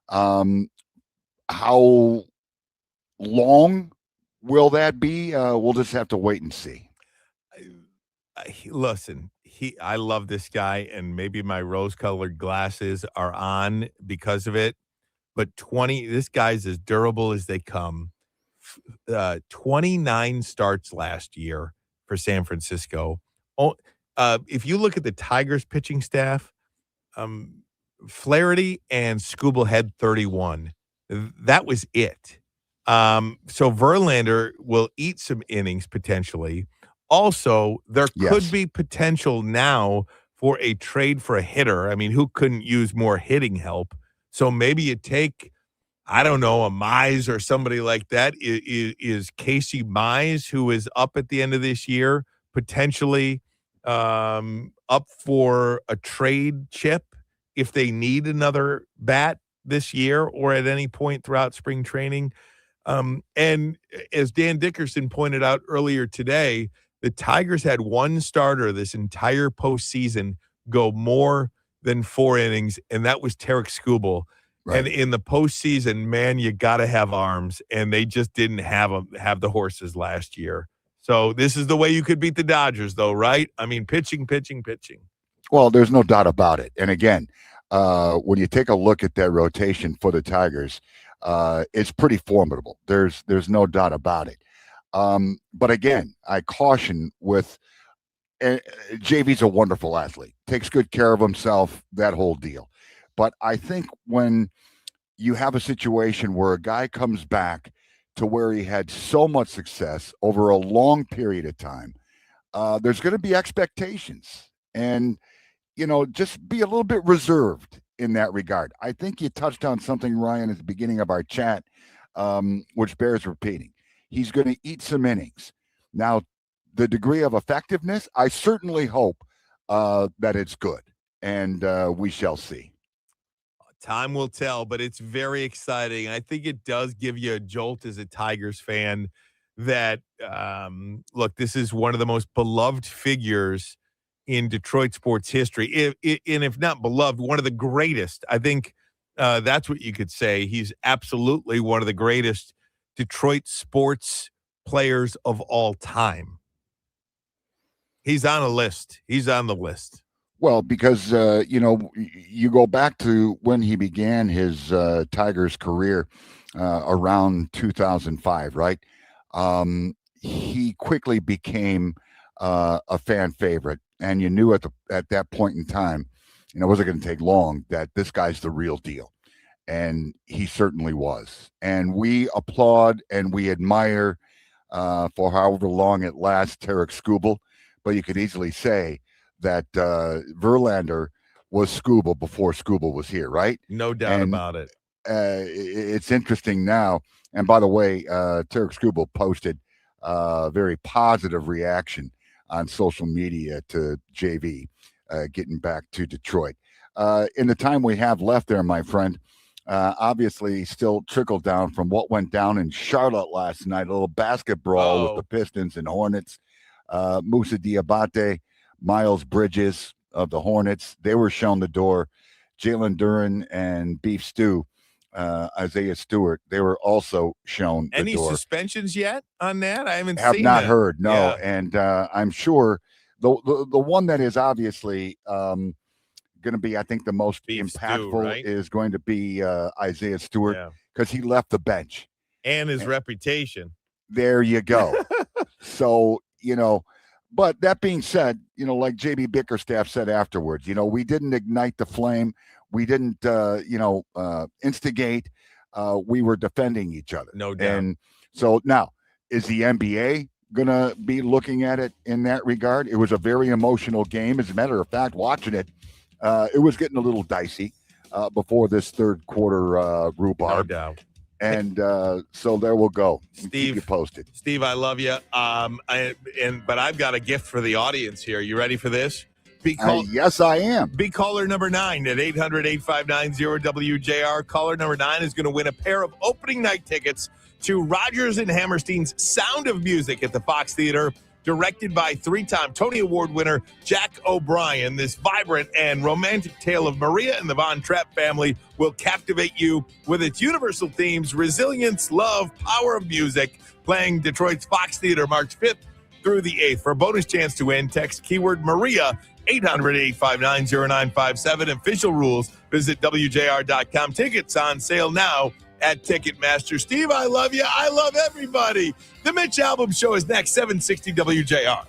How long will that be? We'll just have to wait and see. Listen, I love this guy, and maybe my rose-colored glasses are on because of it. But this guy's as durable as they come. 29 starts last year for San Francisco. If you look at the Tigers pitching staff, Flaherty and Skubal had 31. That was it. So Verlander will eat some innings potentially. Also, there could be potential now for a trade for a hitter. I mean, who couldn't use more hitting help? So maybe you take, I don't know, a Mize or somebody like that. Is Casey Mize, who is up at the end of this year, potentially up for a trade chip if they need another bat this year or at any point throughout spring training? And as Dan Dickerson pointed out earlier today, the Tigers had one starter this entire postseason go more than 4 innings, and that was Tarek Skubal. Right. And in the postseason, man, you got to have arms, and they just didn't have the horses last year. So this is the way you could beat the Dodgers, though, right? I mean, pitching. Well, there's no doubt about it. And again, when you take a look at that rotation for the Tigers, it's pretty formidable. There's no doubt about it. But again, I caution with JV's a wonderful athlete, takes good care of himself, that whole deal. But I think when you have a situation where a guy comes back to where he had so much success over a long period of time, there's going to be expectations. And, you know, just be a little bit reserved in that regard. I think you touched on something, Ryan, at the beginning of our chat, which bears repeating. He's going to eat some innings. Now, the degree of effectiveness, I certainly hope that it's good, and we shall see. Time will tell, but it's very exciting. I think it does give you a jolt as a Tigers fan that, look, this is one of the most beloved figures in Detroit sports history. And if not beloved, one of the greatest. I think that's what you could say. He's absolutely one of the greatest Detroit sports players of all time. He's on a list. He's on the list. Well, because you go back to when he began his Tigers career around 2005, right? He quickly became a fan favorite, and you knew at that point in time, it wasn't going to take long that this guy's the real deal, and he certainly was. And we applaud and we admire for however long it lasts, Tarek Skubal, but you could easily say that Verlander was Skubal before Skubal was here, right? No doubt And about it. It's interesting now. And by the way, Tarek Skubal posted a very positive reaction on social media to JV getting back to Detroit. In the time we have left there, my friend, obviously still trickled down from what went down in Charlotte last night, a little basket brawl with the Pistons and Hornets. Moussa Diabate, Miles Bridges of the Hornets, they were shown the door. Jalen Duren and Beef Stew, Isaiah Stewart, they were also shown the Any door. suspensions yet on that? I haven't Have seen not that. heard, no. Yeah. And I'm sure the one that is obviously going to be, I think, the most impactful right? is going to be Isaiah Stewart because he left the bench. And his reputation. There you go. So, but that being said, like JB Bickerstaff said afterwards, we didn't ignite the flame. We didn't, instigate. We were defending each other. No doubt. And so now, is the NBA going to be looking at it in that regard? It was a very emotional game. As a matter of fact, watching it, it was getting a little dicey before this third quarter rhubarb. No doubt. And so there we'll go. Steve, keep you posted. Steve, I love you. But I've got a gift for the audience here. You ready for this? Yes, I am. Be caller number 9 at 800-859-0WJR. Caller number 9 is going to win a pair of opening night tickets to Rodgers and Hammerstein's Sound of Music at the Fox Theater, directed by 3-time Tony Award winner Jack O'Brien. This vibrant and romantic tale of Maria and the Von Trapp family will captivate you with its universal themes: resilience, love, power of music. Playing Detroit's Fox Theater March 5th through the 8th. For a bonus chance to win, text keyword Maria 800-859-0957. Official rules, visit WJR.com. Tickets on sale now at Ticketmaster. Steve, I love you. I love everybody. The Mitch Albom Show is next, 760 WJR.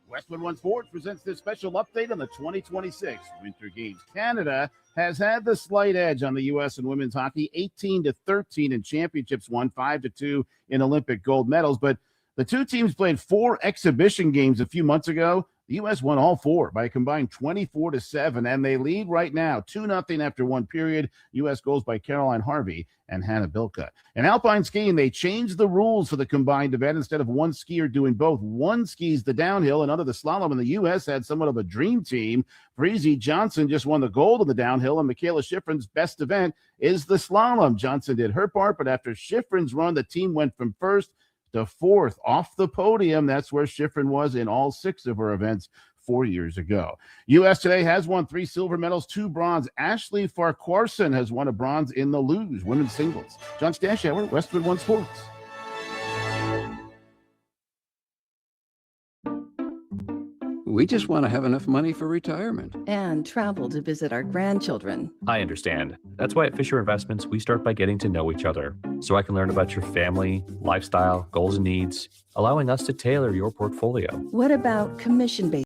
Westwood One Sports presents this special update on the 2026 Winter Games. Canada has had the slight edge on the U.S. in women's hockey, 18-13 in championships won, 5-2 in Olympic gold medals. But the two teams played 4 exhibition games a few months ago. The U.S. won all 4 by a combined 24-7, and they lead right now 2-0 after one period. U.S. goals by Caroline Harvey and Hannah Bilka. In alpine skiing, they changed the rules for the combined event. Instead of one skier doing both, one skis the downhill, another the slalom, and the U.S. had somewhat of a dream team. Breezy Johnson just won the gold in the downhill, and Michaela Schifrin's best event is the slalom. Johnson did her part, but after Schifrin's run, the team went from first to 4th off the podium. That's where Schifrin was in all 6 of her events 4 years ago. U.S. today has won 3 silver medals, 2 bronze. Ashley Farquharson has won a bronze in the luge women's singles. John Stashower, Westwood One Sports. We just want to have enough money for retirement. And travel to visit our grandchildren. I understand. That's why at Fisher Investments, we start by getting to know each other so I can learn about your family, lifestyle, goals, and needs, allowing us to tailor your portfolio. What about commission-based